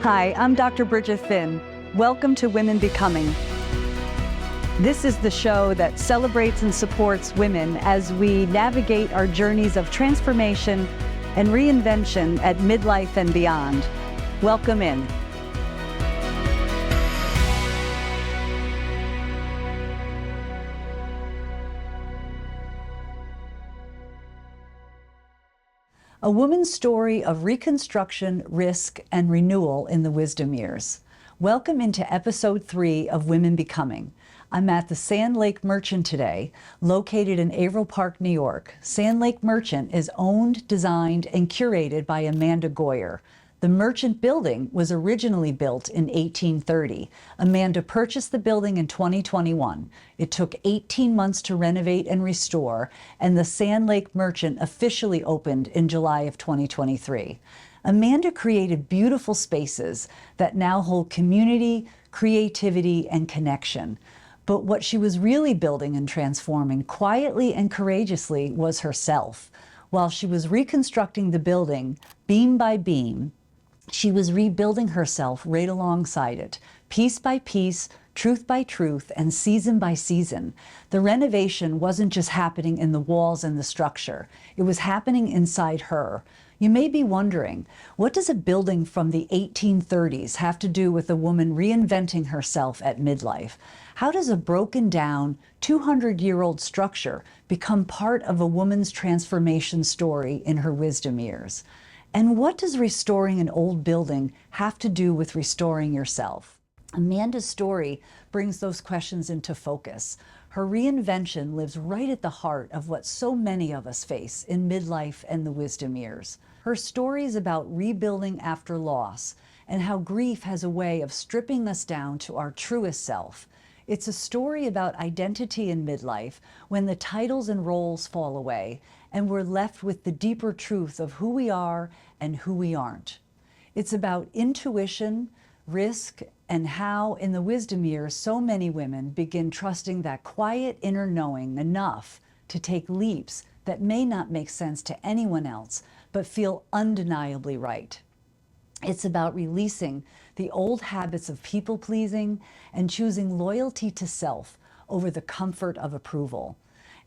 Hi, I'm Dr. Bridget Finn. Welcome to Women Becoming. This is the show that celebrates and supports women as we navigate our journeys of transformation and reinvention at midlife and beyond. Welcome in. A woman's story of reconstruction, risk, and renewal in the wisdom years. Welcome into episode 3 of Women Becoming. I'm at the Sand Lake Merchant today, located in Averill Park, New York. Sand Lake Merchant is owned, designed, and curated by Amanda Goyer. The Merchant building was originally built in 1830. Amanda purchased the building in 2021. It took 18 months to renovate and restore, and the Sand Lake Merchant officially opened in July of 2023. Amanda created beautiful spaces that now hold community, creativity, and connection. But what she was really building and transforming quietly and courageously was herself. While she was reconstructing the building, beam by beam, she was rebuilding herself right alongside it, piece by piece, truth by truth, and season by season. The renovation wasn't just happening in the walls and the structure. It was happening inside her. You may be wondering, what does a building from the 1830s have to do with a woman reinventing herself at midlife? How does a broken down 200-year-old structure become part of a woman's transformation story in her wisdom years? And what does restoring an old building have to do with restoring yourself? Amanda's story brings those questions into focus. Her reinvention lives right at the heart of what so many of us face in midlife and the wisdom years. Her story is about rebuilding after loss and how grief has a way of stripping us down to our truest self. It's a story about identity in midlife when the titles and roles fall away and we're left with the deeper truth of who we are and who we aren't. It's about intuition, risk, and how in the wisdom years so many women begin trusting that quiet inner knowing enough to take leaps that may not make sense to anyone else but feel undeniably right. It's about releasing the old habits of people-pleasing and choosing loyalty to self over the comfort of approval.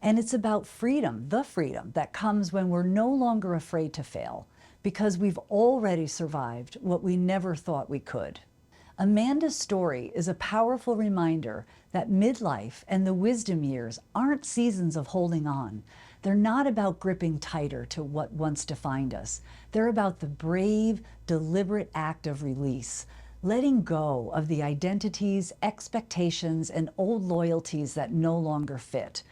And it's about freedom, the freedom that comes when we're no longer afraid to fail, because we've already survived what we never thought we could. Amanda's story is a powerful reminder that midlife and the wisdom years aren't seasons of holding on. They're not about gripping tighter to what once defined us. They're about the brave, deliberate act of release, letting go of the identities, expectations, and old loyalties that no longer fit.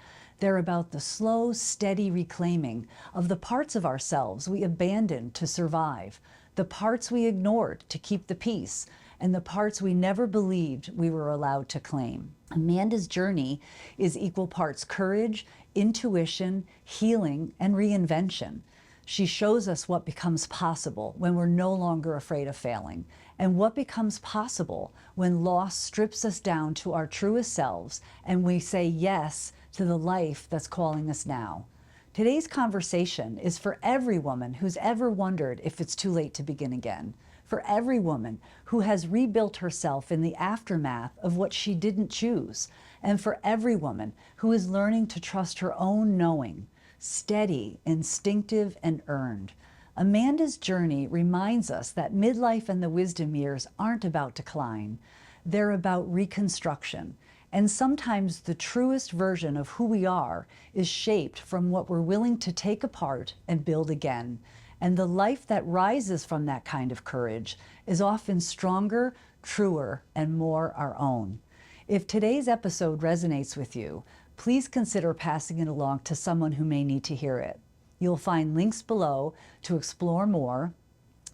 They're about the slow, steady reclaiming of the parts of ourselves we abandoned to survive, the parts we ignored to keep the peace, and the parts we never believed we were allowed to claim. Amanda's journey is equal parts courage, intuition, healing, and reinvention. She shows us what becomes possible when we're no longer afraid of failing, and what becomes possible when loss strips us down to our truest selves and we say yes to the life that's calling us now. Today's conversation is for every woman who's ever wondered if it's too late to begin again, for every woman who has rebuilt herself in the aftermath of what she didn't choose, and for every woman who is learning to trust her own knowing, steady, instinctive, and earned. Amanda's journey reminds us that midlife and the wisdom years aren't about decline. They're about reconstruction. And sometimes the truest version of who we are is shaped from what we're willing to take apart and build again. And the life that rises from that kind of courage is often stronger, truer, and more our own. If today's episode resonates with you, please consider passing it along to someone who may need to hear it. You'll find links below to explore more,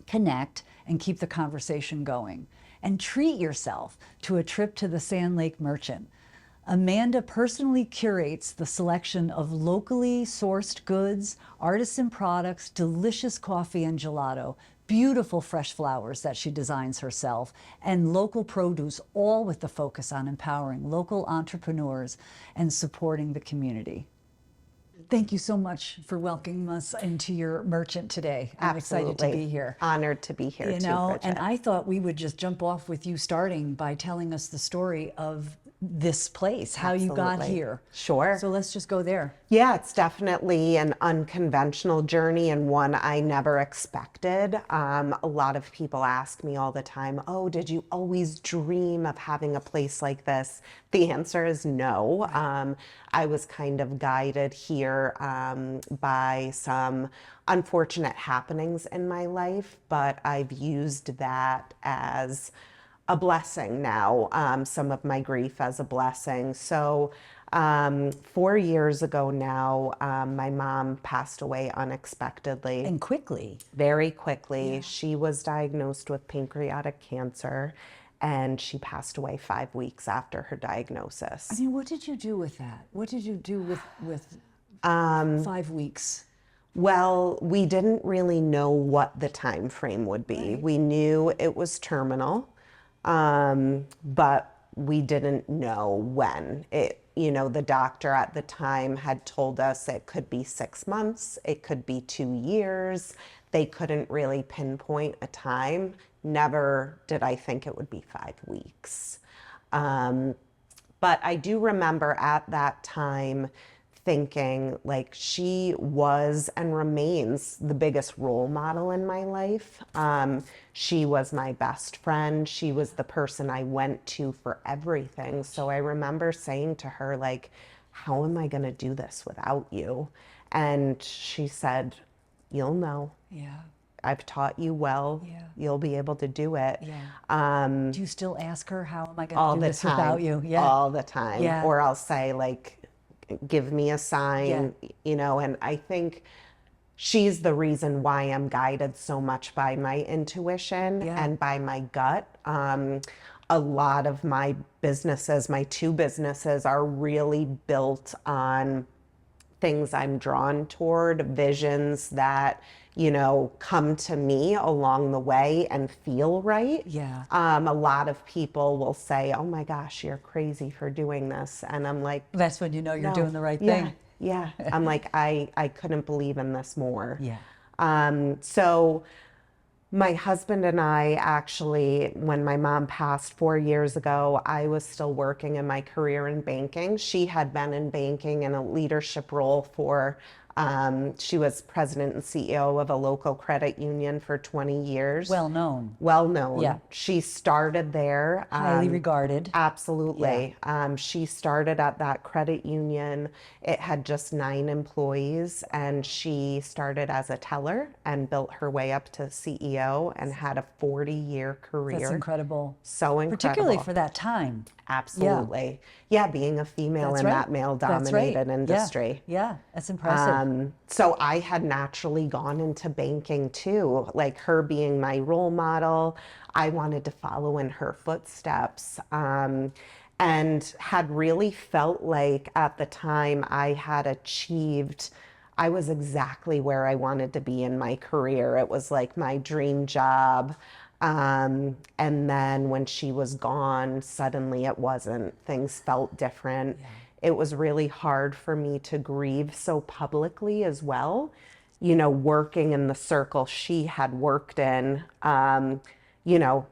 connect, and keep the conversation going. And treat yourself to a trip to the Sand Lake Merchant. Amanda personally curates the selection of locally sourced goods, artisan products, delicious coffee and gelato, beautiful fresh flowers that she designs herself, and local produce, all with the focus on empowering local entrepreneurs and supporting the community. Thank you so much for welcoming us into your merchant today. I'm excited to be here. Honored to be here too, Bridget. And I thought we would just jump off with you starting by telling us the story of this place, how you got here. Sure. So let's just go there. Yeah, it's definitely an unconventional journey and one I never expected. A lot of people ask me all the time, oh, did you always dream of having a place like this? The answer is no. I was kind of guided here by some unfortunate happenings in my life, but I've used that as a blessing now, some of my grief as a blessing. So 4 years ago now, my mom passed away unexpectedly. And quickly. Very quickly. Yeah. She was diagnosed with pancreatic cancer, and she passed away 5 weeks after her diagnosis. I mean, what did you do with that? What did you do with 5 weeks? Well, we didn't really know what the time frame would be. Right. We knew it was terminal. But we didn't know when. The doctor at the time had told us it could be 6 months, it could be 2 years. They couldn't really pinpoint a time. Never did I think it would be 5 weeks. But I do remember at that time thinking like she was and remains the biggest role model in my life. She was my best friend. She was the person I went to for everything. So I remember saying to her, like, how am I going to do this without you? And she said, you'll know. Yeah. I've taught you well. Yeah. You'll be able to do it. Yeah. Do you still ask her, how am I going to do this without you? Yeah. All the time. Yeah. Or I'll say, like, give me a sign, and I think she's the reason why I'm guided so much by my intuition and by my gut. A lot of my businesses, my 2 businesses, are really built on things I'm drawn toward, visions that, come to me along the way and feel right. Yeah. A lot of people will say, oh my gosh, you're crazy for doing this. And I'm like, that's when you know you're doing the right thing. Yeah. I'm like, I couldn't believe in this more. Yeah. So my husband and I actually, when my mom passed 4 years ago, I was still working in my career in banking. She had been in banking in a leadership role for she was president and CEO of a local credit union for 20 years. Well known. Well known. Yeah. She started there. Highly regarded. Absolutely. Yeah. She started at that credit union. It had just 9 employees, and she started as a teller and built her way up to CEO and had a 40-year career. That's incredible. So incredible. Particularly for that time. Absolutely. Yeah, being a female in that male-dominated industry. Yeah, that's impressive. So I had naturally gone into banking too, like her being my role model. I wanted to follow in her footsteps, and had really felt like at the time I had achieved, I was exactly where I wanted to be in my career. It was like my dream job. And then when she was gone, suddenly it wasn't. Things felt different. Yeah. It was really hard for me to grieve so publicly as well. Working in the circle she had worked in,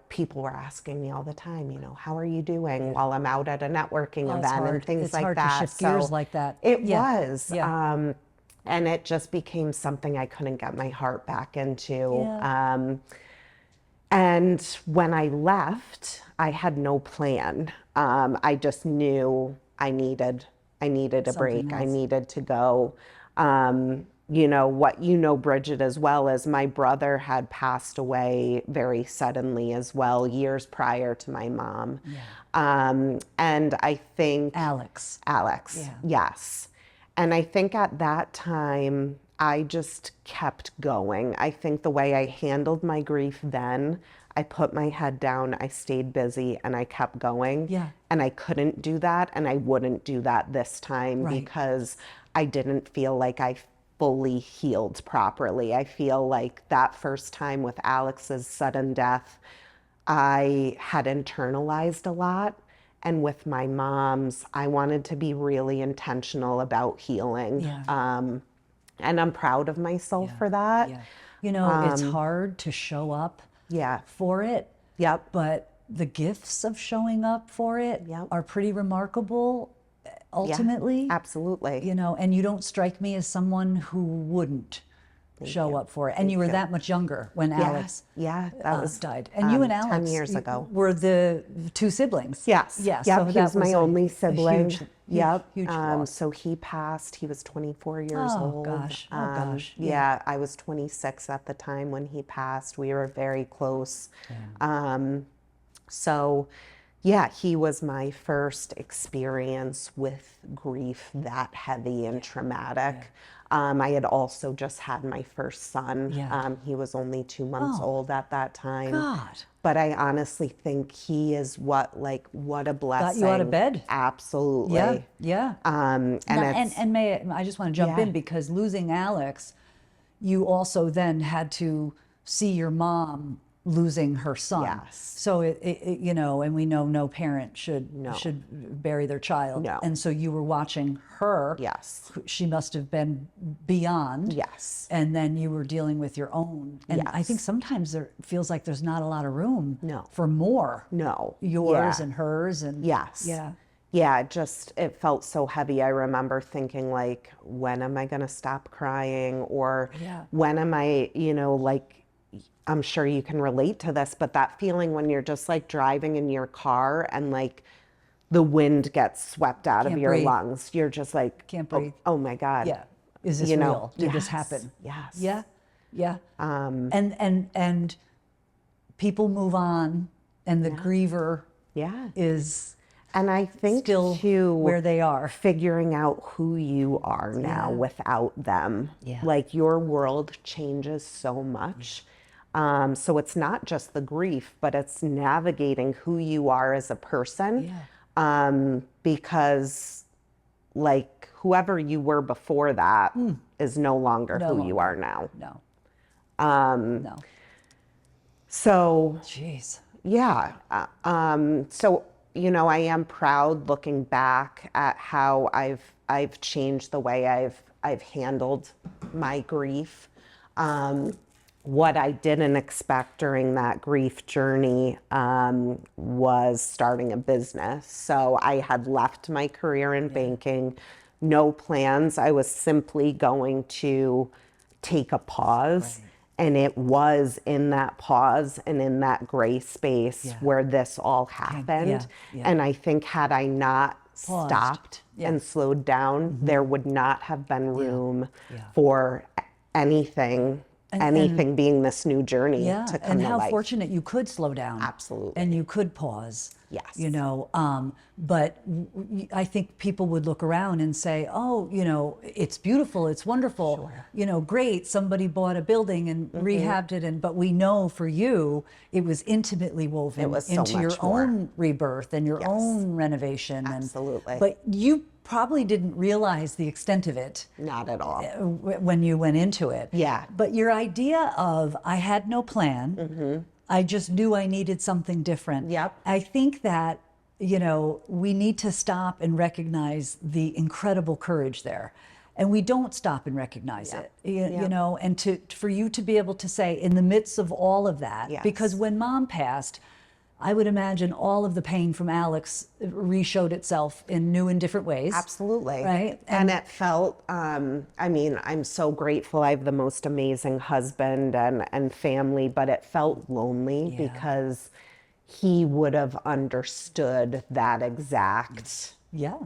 people were asking me all the time, how are you doing while I'm out at a networking event and things like that. It's hard to shift gears like that. It was. Yeah. And it just became something I couldn't get my heart back into. Yeah. And when I left, I had no plan. I just knew I needed a break. I needed to go. Bridget, as well, as my brother had passed away very suddenly as well, years prior to my mom. Yeah. And I think Alex. Yeah. Yes. And I think at that time, I just kept going. I think the way I handled my grief then, I put my head down, I stayed busy, and I kept going. Yeah. And I couldn't do that, and I wouldn't do that this time because I didn't feel like I fully healed properly. I feel like that first time with Alex's sudden death, I had internalized a lot, And with my mom's, I wanted to be really intentional about healing. Yeah. And I'm proud of myself Yeah. for that. Yeah. You know, it's hard to show up Yeah. for it, Yep. but the gifts of showing up for it Yep. are pretty remarkable Yeah. ultimately. Absolutely. You know, and you don't strike me as someone who wouldn't show you. up for it. And you were that much younger when Alex Yeah. That was died. And you and 10 Alex years ago. were the two siblings. Yes. Yeah. Yep. So He that was my a only sibling. huge, Yep. huge loss. So he passed. He was 24 years Oh, old. gosh. Oh, gosh. Yeah. I was 26 at the time when he passed. We were very close. So, yeah, he was my first experience with grief that heavy and traumatic. I had also just had my first son. Yeah. He was only 2 months Oh, old at that time. God. But I honestly think he is what a blessing. Got you out of bed. Absolutely. Yeah, yeah. And it's, And I just want to jump Yeah. in because losing Alex, you also then had to see your mom losing her son. Yes. So you know, and we know no parent should bury their child. No. And so you were watching her. Yes. She must have been beyond. Yes. And then you were dealing with your own. And I think Yes. sometimes there feels like there's not a lot of room No. for more. No. Yours Yeah. and hers and Yes. yeah. Yeah, it felt so heavy. I remember thinking like, when am I going to stop crying? Or Yeah. when am I, like, I'm sure you can relate to this, but that feeling when you're just like driving in your car and like the wind gets swept out of Can't your breathe. lungs. You're just like, Can't oh, breathe. oh my God. Yeah. Is this You know, real? Did this yes, happen? yes. Yeah. Yeah. And people move on and the griever Yeah. is And I think still too, where they are. figuring out who you are now Yeah. without them. Yeah. Like your world changes so much. So it's not just the grief, but it's navigating who you are as a person. Yeah. Because like whoever you were before that is no longer No who you longer. are now. No. No. So Jeez. yeah. So, I am proud looking back at how I've changed the way I've handled my grief. What I didn't expect during that grief journey was starting a business. So I had left my career in banking, no plans. I was simply going to take a pause. Right. And it was in that pause and in that gray space Yeah. where this all happened. Yeah. And I think had I not Paused. stopped Yeah. and slowed down, there would not have been room Yeah. for anything being this new journey Yeah, to come and to how life. fortunate you could slow down. Absolutely. And you could pause. Yes. But I think people would look around and say, oh, it's beautiful, it's wonderful, great, somebody bought a building and rehabbed it, but we know for you, it was intimately woven was so into your much more. own rebirth and your Yes. own renovation. Absolutely. But you probably didn't realize the extent of it Not at all. when you went into it. Yeah. But your idea of, I had no plan, I just knew I needed something different. Yep. I think that, we need to stop and recognize the incredible courage there. And we don't stop and recognize it, you know, and for you to be able to say in the midst of all of that, Yes. because when Mom passed, I would imagine all of the pain from Alex re-showed itself in new and different ways. Absolutely. Right? And it felt, I'm so grateful I have the most amazing husband and family, but it felt lonely because he would have understood that exact, Yeah.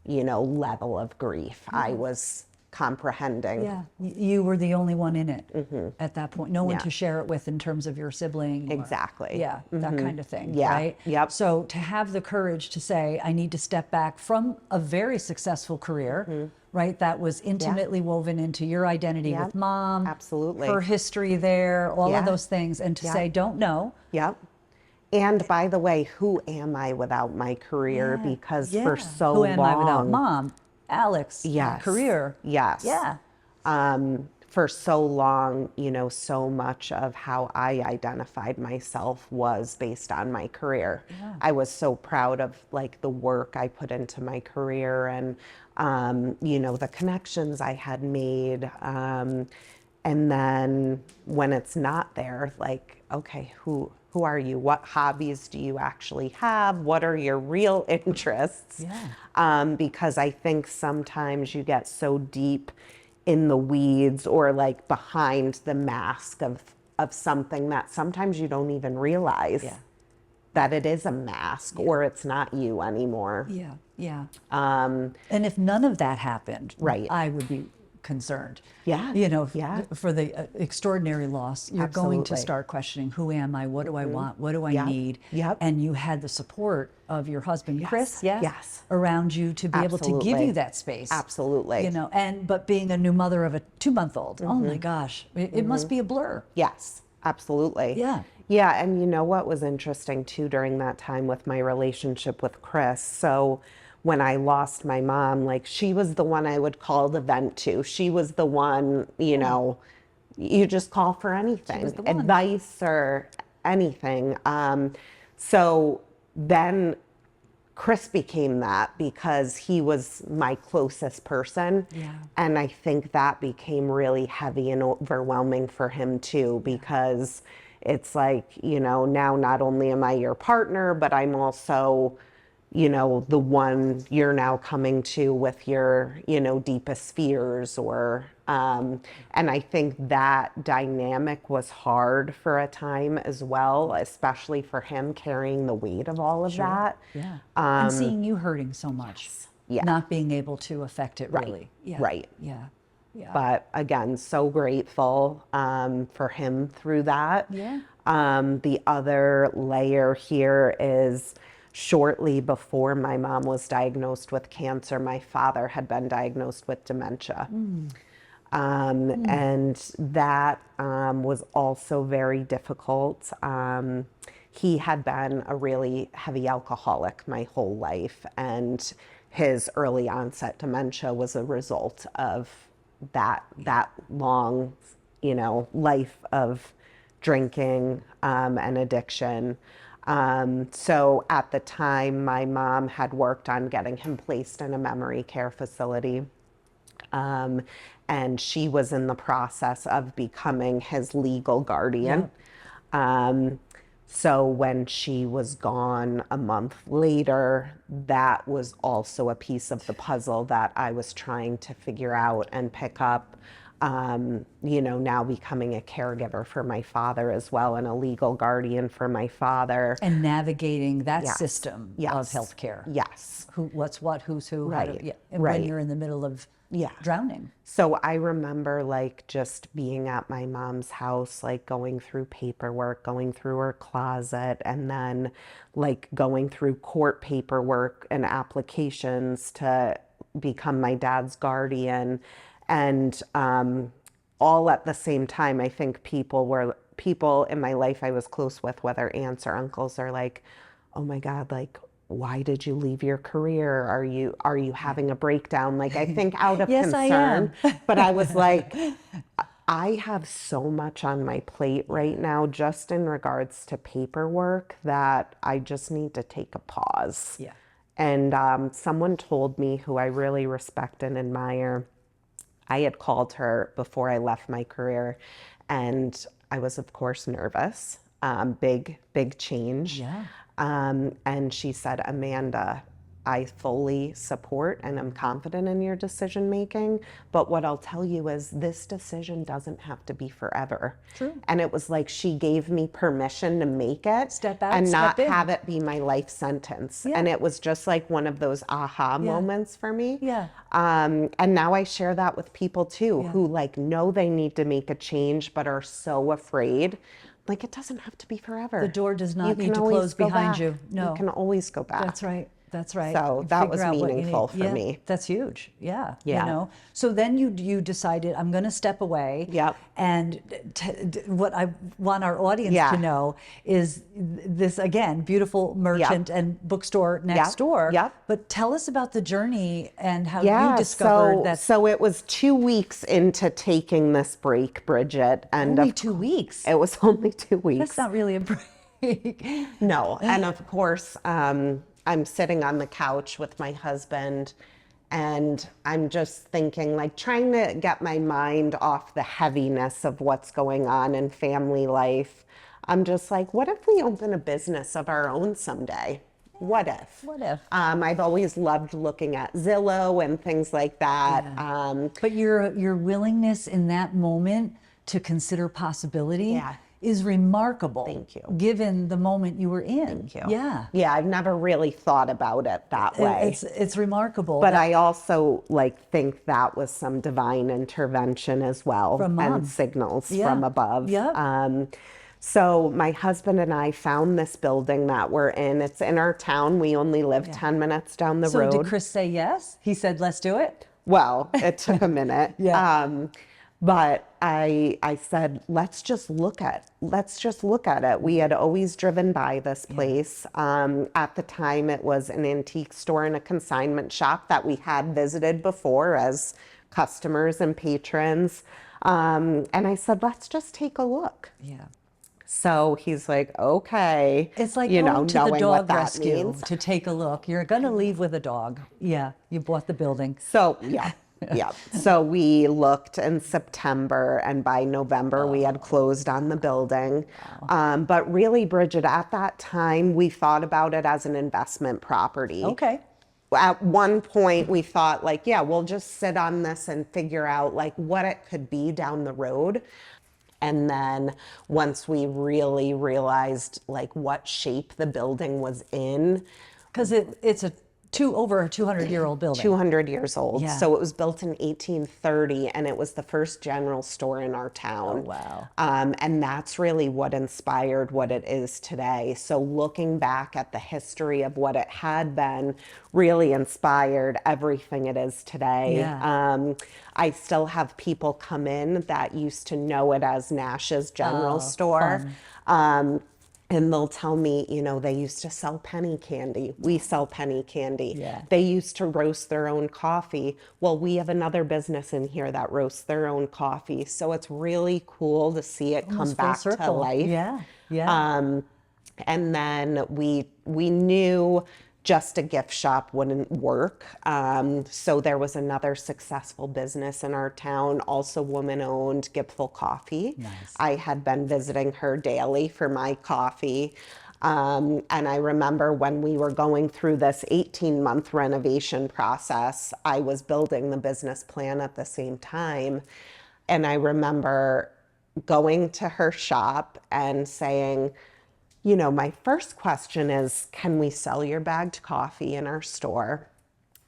level of grief I was comprehending. Yeah, you were the only one in it at that point. No one Yeah. to share it with in terms of your sibling. Exactly. Yeah, that kind of thing, Yeah. right? Yep. So to have the courage to say, I need to step back from a very successful career, right? That was intimately woven into your identity Yep. with Mom. Absolutely. Her history there, all Yeah. of those things. And to Yep. say, don't know. Yep. And by the way, who am I without my career? Because for so Who am long, I without Mom, Alex, Yes. career? Yes. Yeah. for so long, you know, so much of how I identified myself was based on my career. Yeah. I was so proud of like the work I put into my career and, you know, the connections I had made. And then when it's not there, like, okay, who are you? What hobbies do you actually have? What are your real interests? Yeah. Because I think sometimes you get so deep in the weeds or like behind the mask of something that sometimes you don't even realize Yeah. that it is a mask or it's not you anymore. Yeah. Yeah. And if none of that happened, Right. I would be concerned. Yeah. You know, Yeah. for the extraordinary loss, you're going to Absolutely. start questioning, who am I? What do I want? What do I Yep. need? Yep. And you had the support of your husband, Chris, yeah? Yes. Around you to be able to give Absolutely. you that space. Absolutely. You know, but being a new mother of a 2-month-old, oh my gosh, it must be a blur. Yes, absolutely. Yeah. Yeah, and you know what was interesting too during that time with my relationship with Chris? So when I lost my mom, like she was the one I would call to vent to. She was the one, you know, you just call for anything, was the one. advice or anything. So then Chris became that because he was my closest person. Yeah. And I think that became really heavy and overwhelming for him too, because it's like, you know, now not only am I your partner, but I'm also, you know, the one you're now coming to with your, you know, deepest fears or, and I think that dynamic was hard for a time as well, especially for him carrying the weight of all of that. Yeah. And seeing you hurting so much. Yeah. Not being able to affect it Right. really. Yeah. Right. Yeah. Yeah. But again, so grateful for him through that. Yeah. The other layer here is shortly before my mom was diagnosed with cancer, my father had been diagnosed with dementia. And that was also very difficult. He had been a really heavy alcoholic my whole life, and his early onset dementia was a result of that long, you know, life of drinking and addiction. So at the time, my mom had worked on getting him placed in a memory care facility. And she was in the process of becoming his legal guardian. So when she was gone a month later, that was also a piece of the puzzle that I was trying to figure out and pick up. You know, now becoming a caregiver for my father as well and a legal guardian for my father. And navigating that Yes. system Yes. of healthcare. Yes. What's what, who's who, how to, Right. yeah. And Right. when you're in the middle of Yeah. drowning. So I remember like just being at my mom's house, like going through paperwork, going through her closet, and then like going through court paperwork and applications to become my dad's guardian. And all at the same time, I think people in my life I was close with, whether aunts or uncles, are like, oh my God, like, why did you leave your career? Are you having a breakdown? Like, I think out of Yes, I concern, am. but I was like, I have so much on my plate right now, just in regards to paperwork, that I just need to take a pause. Yeah. And someone told me, who I really respect and admire, I had called her before I left my career, and I was, of course, nervous. Big change. Yeah. And she said, Amanda, I fully support and am confident in your decision making. But what I'll tell you is this decision doesn't have to be forever. True. And it was like she gave me permission to make it Step out, and not step in. have it be my life sentence. Yeah. And it was just like one of those aha moments for me. Yeah. And now I share that with people too, who like know they need to make a change but are so afraid. Like, it doesn't have to be forever. The door does not You need can to always close go behind back. you. No. You can always go back. That's right. That's right. So You that figure was out what you meaningful need. for Yeah, me. that's huge. Yeah. You Yeah. know. So then you decided I'm going to step away. Yep. And what I want our audience to Yeah. know is this again, beautiful merchant and bookstore next Yep. door. Yep. But tell us about the journey and how you Yeah, discovered that. so it was 2 weeks into taking this break, Bridget, and Only 2 weeks. it was only 2 weeks. That's not really a break. No, and of course, I'm sitting on the couch with my husband, and I'm just thinking, like, trying to get my mind off the heaviness of what's going on in family life. I'm just like, what if we open a business of our own someday? What if? What if? I've always loved looking at Zillow and things like that. But your willingness in that moment to consider possibility Yeah. is remarkable. Thank you. Given the moment you were in. Thank you. Yeah. Yeah, I've never really thought about it that way. It's remarkable. But that- I also think that was some divine intervention as well, From Mom. and signals Yeah. from above. Yep. So my husband and I found this building that we're in. It's in our town. We only live 10 minutes down the so road. did Chris say yes? He said, let's do it? Well, it took a minute. Yeah. But I said, let's just look at it. We had always driven by this place. At the time, it was an antique store and a consignment shop that we had visited before as customers and patrons. And I said, let's just take a look. Yeah. So he's like, okay. It's like you know, going to the knowing what dog that rescue means. to take a look. You're going to leave with a dog. Yeah. You bought the building. So, yeah. Yeah. So we looked in September, and by November we had closed on the building. But really, Bridget, at that time, we thought about it as an investment property. Okay. At one point, we thought, like, yeah, we'll just sit on this and figure out, like, what it could be down the road. And then once we really realized, like, what shape the building was in. Because it's over a 200-year-old building. 200 years old. Yeah. So it was built in 1830, and it was the first general store in our town. Oh, wow. And that's really what inspired what it is today. So looking back at the history of what it had been really inspired everything it is today. Yeah. I still have people come in that used to know it as Nash's General Store. And they'll tell me, you know, they used to sell penny candy. We sell penny candy. Yeah. They used to roast their own coffee. Well, we have another business in here that roasts their own coffee. So it's really cool to see it come Almost full back to circle. life. Yeah. Yeah. And then we knew just a gift shop wouldn't work. So there was another successful business in our town, also woman-owned, Gipfel Coffee. Nice. I had been visiting her daily for my coffee. And I remember when we were going through this 18-month renovation process, I was building the business plan at the same time. And I remember going to her shop and saying, you know, my first question is, can we sell your bagged coffee in our store?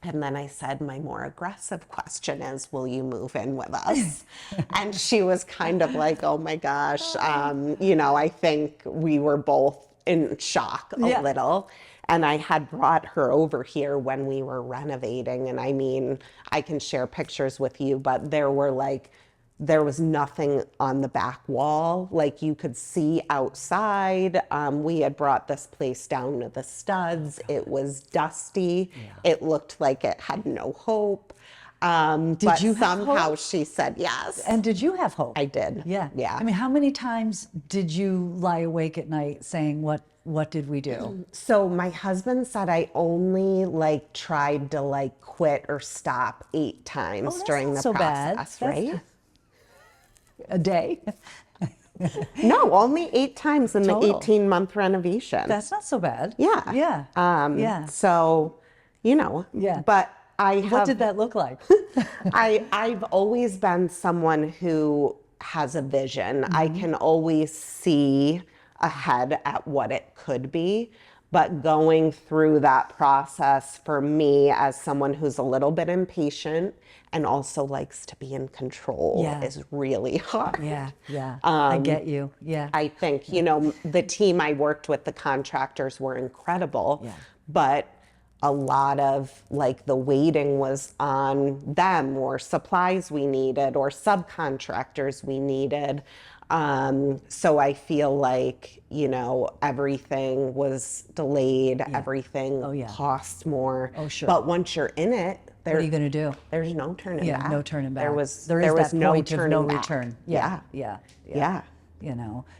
And then I said, my more aggressive question is, will you move in with us? And she was kind of like, oh my gosh. You know, I think we were both in shock a little. And I had brought her over here when we were renovating. And I mean, I can share pictures with you, but there was nothing on the back wall. Like, you could see outside. We had brought this place down to the studs. It was dusty. Yeah. It looked like it had no hope. But you have somehow hope? she said yes. And did you have hope? I did. Yeah. Yeah. I mean, how many times did you lie awake at night saying, what did we do? So my husband said I only tried to quit or stop 8 times that's during not the so bad. process, That's- right? A day? No, only 8 times in Total. the 18-month renovation. That's not so bad. Yeah. Yeah. Yeah. So, you know. Yeah. But I have. What did that look like? I've always been someone who has a vision. I can always see ahead at what it could be. But going through that process for me, as someone who's a little bit impatient and also likes to be in control, is really hard. Yeah. I get you. Yeah. I think, you know, the team I worked with, the contractors were incredible, but a lot of like the waiting was on them, or supplies we needed, or subcontractors we needed. So I feel like, everything was delayed, everything Oh, yeah. cost more. Oh, sure. But once you're in it, What are you going to do? there's no turning Yeah, back. no turning back. There was There is that no point of no turning back. return. Yeah. Yeah. Yeah.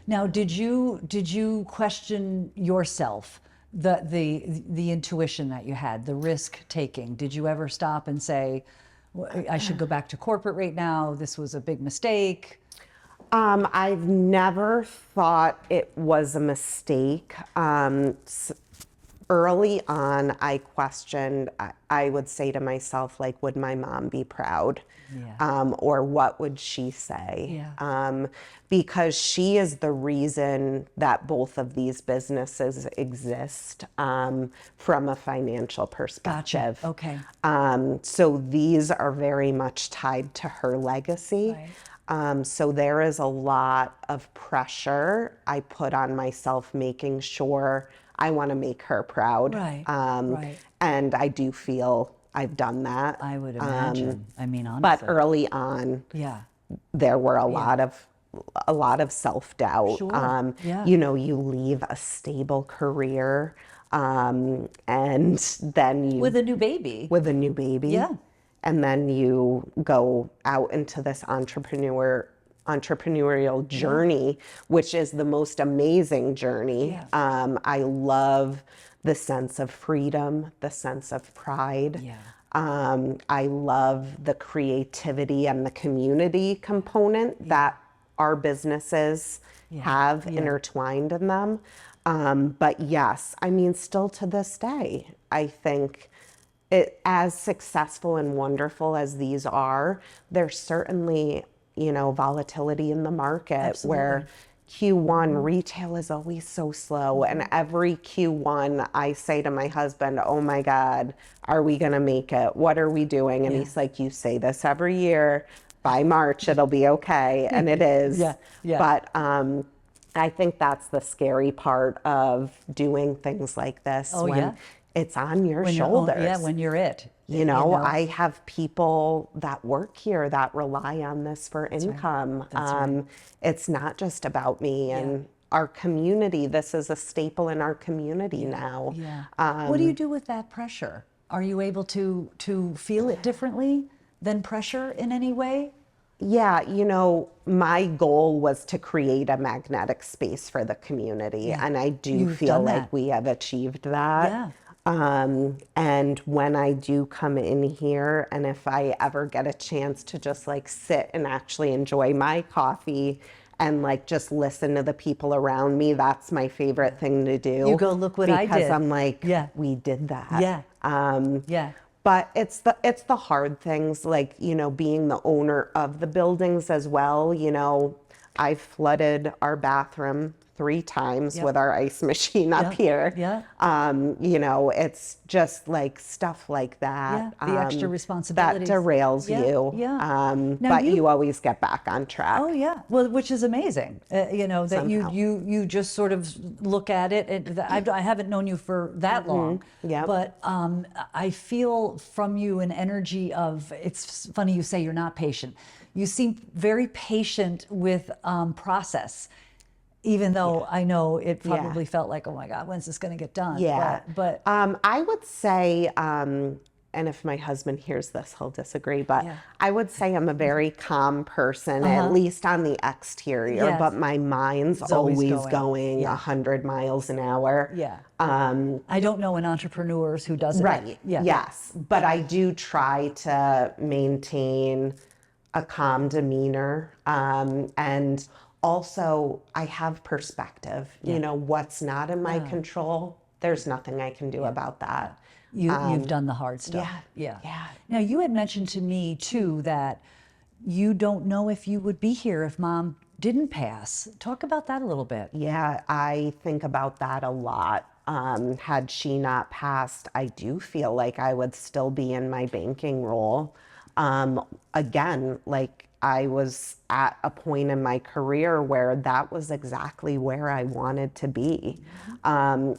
Now, did you question yourself, the intuition that you had, the risk taking? Did you ever stop and say, I should go back to corporate right now, this was a big mistake? I've never thought it was a mistake. Early on, I questioned, I would say to myself, like, would my mom be proud? Yeah. Or what would she say? Yeah. Because she is the reason that both of these businesses exist, from a financial perspective. Gotcha. Okay. So these are very much tied to her legacy. Right. So there is a lot of pressure I put on myself, making sure I want to make her proud. Right. Right. And I do feel I've done that. I would imagine. I mean, But honestly. early on, Yeah. there were a lot of self-doubt. Sure. Yeah. You leave a stable career, and then you With a new baby. with a new baby. Yeah. And then you go out into this entrepreneurial journey, which is the most amazing journey. Yeah. I love the sense of freedom, the sense of pride. Yeah. I love the creativity and the community component that our businesses have intertwined in them. But yes, I mean, still to this day, I think as successful and wonderful as these are, there's certainly, volatility in the market. Absolutely. Where Q1 retail is always so slow. And every Q1 I say to my husband, oh my God, are we going to make it? What are we doing? And he's like, you say this every year. By March, it'll be okay. And it is. Yeah. But I think that's the scary part of doing things like this. Oh, when yeah. it's on your When shoulders. when you're it. I have people that work here that rely on this for income. Right. It's not just about me and our community. This is a staple in our community now. Yeah. What do you do with that pressure? Are you able to feel it differently than pressure in any way? Yeah, my goal was to create a magnetic space for the community. And I do You've feel done like that. we have achieved that. Yeah. And when I do come in here, and if I ever get a chance to just like sit and actually enjoy my coffee and like just listen to the people around me, that's my favorite thing to do. You go, look what I did. Because I'm like, Yeah. we did that. Yeah. Yeah. But it's the hard things, like, being the owner of the buildings as well. I flooded our bathroom 3 times with our ice machine up here. Yeah. It's just like stuff like that. Yeah, the extra responsibilities. That derails you. Yeah. But you always get back on track. Oh yeah, well, which is amazing. That Somehow. you just sort of look at it. And I haven't known you for that long. Yeah. But I feel from you an energy of. It's funny you say you're not patient. You seem very patient with process. Even though I know it probably felt like, oh my God, when's this going to get done? Yeah. But I would say, and if my husband hears this, he'll disagree, but I would say I'm a very calm person, at least on the exterior, Yes. but my mind's always going 100 miles an hour. yeah. I don't know an entrepreneur who doesn't. Right. Yeah. Yes. But I do try to maintain a calm demeanor. And also, I have perspective. What's not in my control, there's nothing I can do about that. You've done the hard stuff. Yeah. Now, you had mentioned to me, too, that you don't know if you would be here if Mom didn't pass. Talk about that a little bit. Yeah, I think about that a lot. Had she not passed, I do feel like I would still be in my banking role. Again, like I was at a point in my career where that was exactly where I wanted to be.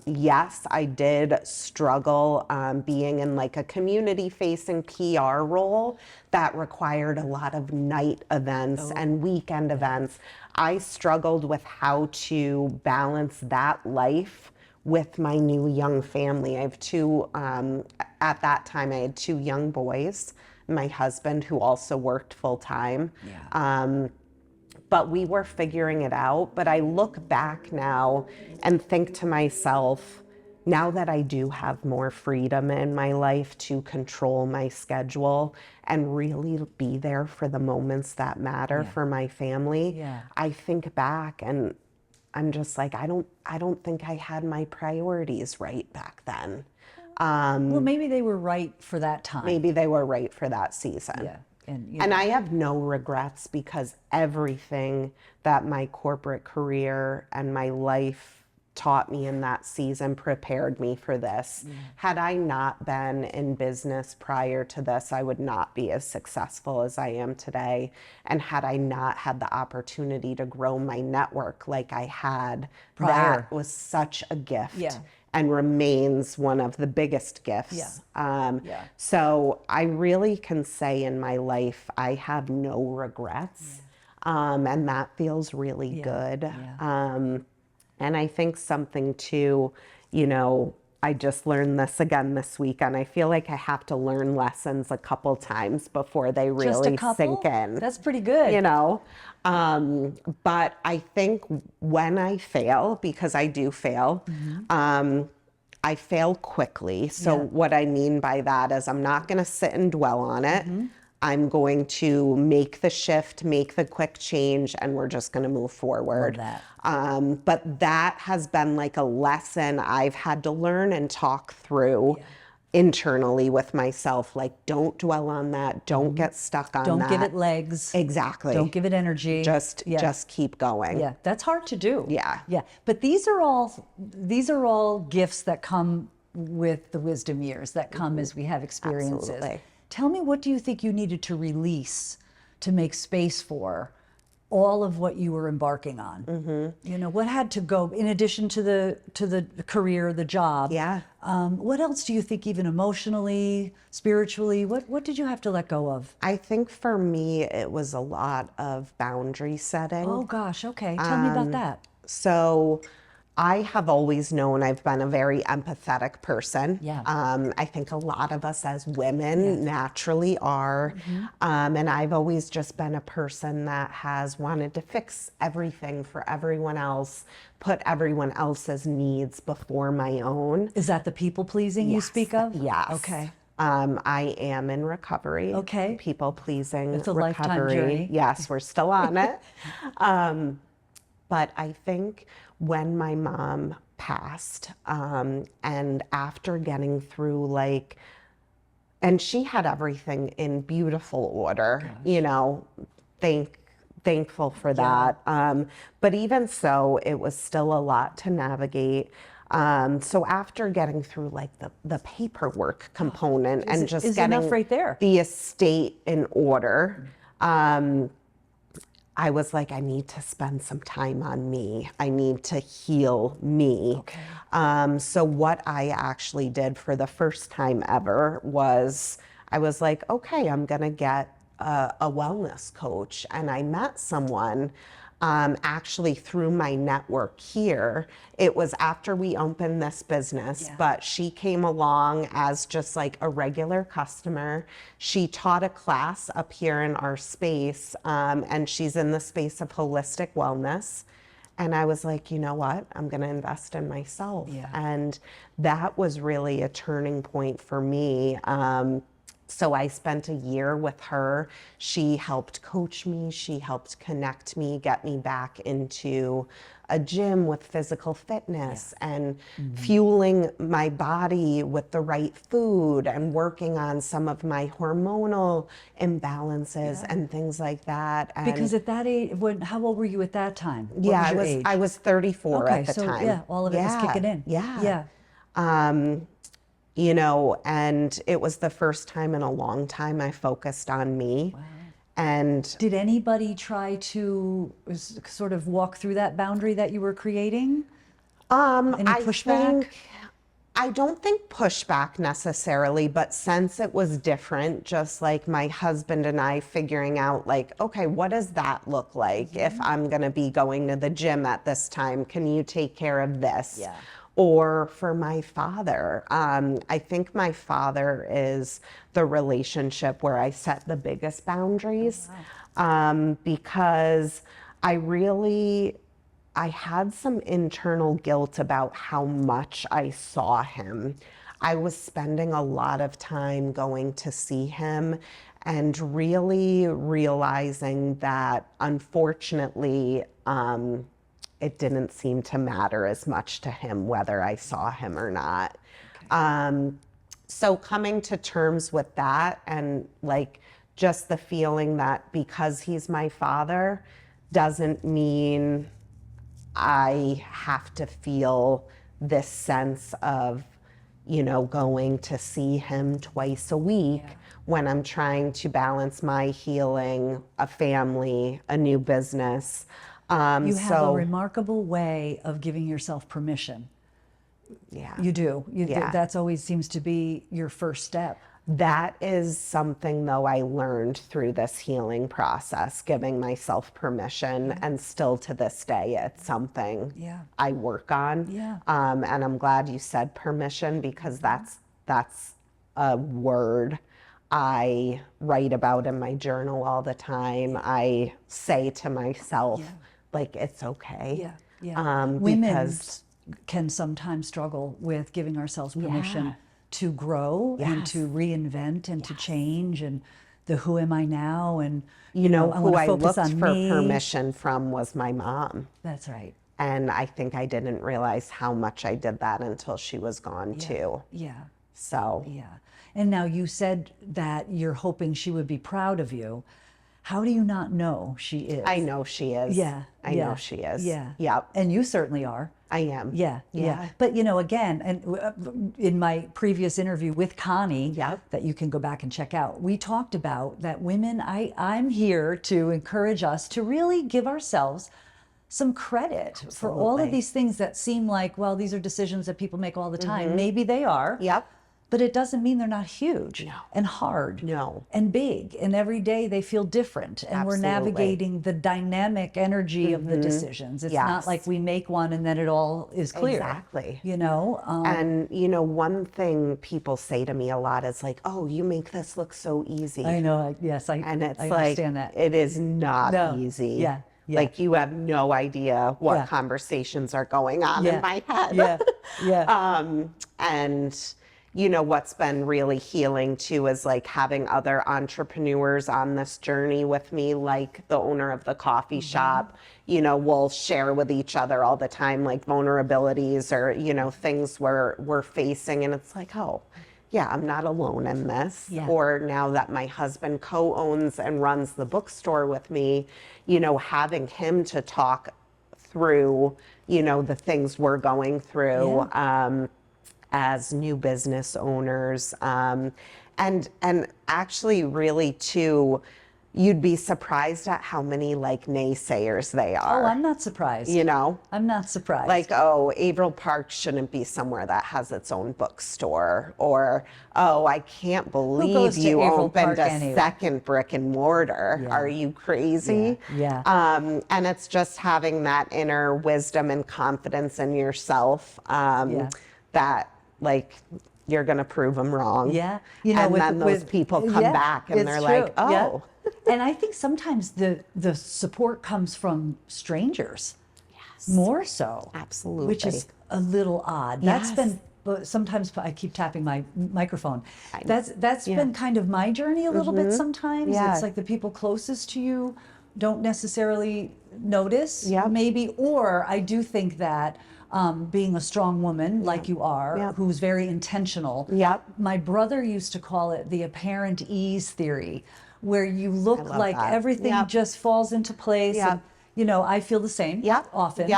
Yes, I did struggle being in like a community-facing PR role that required a lot of night events and weekend events. I struggled with how to balance that life with my new young family. I have two, at that time, I had two young boys, my husband, who also worked full time. But we were figuring it out. But I look back now and think to myself, now that I do have more freedom in my life to control my schedule and really be there for the moments that matter for my family, I think back and I'm just like, I don't think I had my priorities right back then. Well, maybe they were right for that time. Maybe they were right for that season. Yeah. And And I have no regrets because everything that my corporate career and my life taught me in that season prepared me for this. Had I not been in business prior to this, I would not be as successful as I am today. And had I not had the opportunity to grow my network like I had, Prior. that was such a gift. Yeah. And remains one of the biggest gifts. So I really can say in my life, I have no regrets. And that feels really good. And I think something too, you know, I just learned this again this week, and I feel like I have to learn lessons a couple times before they just a really couple? sink in. That's pretty good. You know, but I think when I fail, because I do fail, I fail quickly. So what I mean by that is I'm not going to sit and dwell on it. I'm going to make the shift, make the quick change, and we're just going to move forward. Love that. But that has been like a lesson I've had to learn and talk through internally with myself. Like, don't dwell on that. Don't get stuck on that. Don't give it legs. Exactly. Don't give it energy. Just keep going. Yeah, that's hard to do. Yeah. Yeah. But these are all gifts that come with the wisdom years, that come as we have experiences. Absolutely. Tell me, what do you think you needed to release to make space for all of what you were embarking on? You know, what had to go in addition to the career, the job? Yeah. What else do you think, even emotionally, spiritually, what did you have to let go of? I think for me, it was a lot of boundary setting. Oh gosh, okay. Tell me about that. So I have always known I've been a very empathetic person. Yeah. I think a lot of us as women naturally are. And I've always just been a person that has wanted to fix everything for everyone else, put everyone else's needs before my own. Is that the people pleasing you speak of? Yes. Okay. I am in recovery. Okay. People pleasing It's a recovery. lifetime journey. Yes, we're still on it. But I think when my mom passed, and after getting through and she had everything in beautiful order, you know, thankful for that. But even so, it was still a lot to navigate. So after getting through the paperwork component and just is getting enough right there. the estate in order, I was like, I need to spend some time on me. I need to heal me. Okay. So what I actually did for the first time ever was I was like, okay, I'm going to get a wellness coach. And I met someone actually through my network here. It was after we opened this business, but she came along as just like a regular customer. She taught a class up here in our space, and she's in the space of holistic wellness. And I was like, you know what? I'm going to invest in myself. And that was really a turning point for me. So I spent a year with her. She helped coach me. She helped connect me, get me back into a gym with physical fitness and fueling my body with the right food and working on some of my hormonal imbalances and things like that. And Because at that age, how old were you at that time? What yeah, was your age? I was 34 Okay, at the so time. yeah, all of it was kicking in. Yeah. Yeah. You know, and it was the first time in a long time I focused on me. And Did anybody try to sort of walk through that boundary that you were creating? Any pushback? I don't think pushback necessarily, but since it was different, just like my husband and I figuring out like, okay, what does that look like if I'm going to be going to the gym at this time? Can you take care of this? Yeah. Or for my father, I think my father is the relationship where I set the biggest boundaries, because I had some internal guilt about how much I saw him. I was spending a lot of time going to see him and really realizing that, unfortunately, it didn't seem to matter as much to him whether I saw him or not. So coming to terms with that, and like just the feeling that because he's my father doesn't mean I have to feel this sense of, going to see him twice a week when I'm trying to balance my healing, a family, a new business. You have a remarkable way of giving yourself permission. Yeah. You do. Yeah. That's always seems to be your first step. That is something, though, I learned through this healing process, giving myself permission, and still to this day, it's something I work on. Yeah. And I'm glad you said permission, because that's a word I write about in my journal all the time. I say to myself, like, it's okay. Women Because can sometimes struggle with giving ourselves permission to grow and to reinvent and to change, and the who am I now, and I who I focus looked on for me. permission from was my mom. That's right. And I think I didn't realize how much I did that until she was gone too. Yeah. So Yeah. And now you said that you're hoping she would be proud of you. How do you not know she is? I know she is. Yeah. I know she is. Yeah. Yep. And you certainly are. I am. Yeah. But again, and in my previous interview with Connie, that you can go back and check out, we talked about that women, I'm here to encourage us to really give ourselves some credit for all of these things that seem like, well, these are decisions that people make all the time. Maybe they are. Yep. But it doesn't mean they're not huge and hard and big. And every day they feel different. And we're navigating the dynamic energy of the decisions. It's not like we make one and then it all is clear. Exactly. And, one thing people say to me a lot is like, oh, you make this look so easy. I know. Yes, and it's I like, understand that. It is not easy. Yeah. Like, you have no idea what conversations are going on in my head. And what's been really healing too is like having other entrepreneurs on this journey with me, like the owner of the coffee shop. We'll share with each other all the time, like vulnerabilities or, things we're facing. And it's like, oh, yeah, I'm not alone in this. Or now that my husband co-owns and runs the bookstore with me, having him to talk through, the things we're going through. As new business owners, and actually really too, you'd be surprised at how many like naysayers they are. Oh, I'm not surprised. I'm not surprised. Like, oh, Averill Park shouldn't be somewhere that has its own bookstore, or oh, I can't believe you opened a second brick and mortar. Are you crazy? And it's just having that inner wisdom and confidence in yourself, that like you're gonna prove them wrong. And then those people come back and they're like, oh. And I think sometimes the support comes from strangers. More so. Absolutely. Which is a little odd. That's been, sometimes I keep tapping my microphone. That's been kind of my journey a little bit sometimes. It's like the people closest to you don't necessarily notice maybe, or I do think that being a strong woman like you are, who's very intentional. My brother used to call it the apparent ease theory, where you look like everything just falls into place. And, I feel the same often.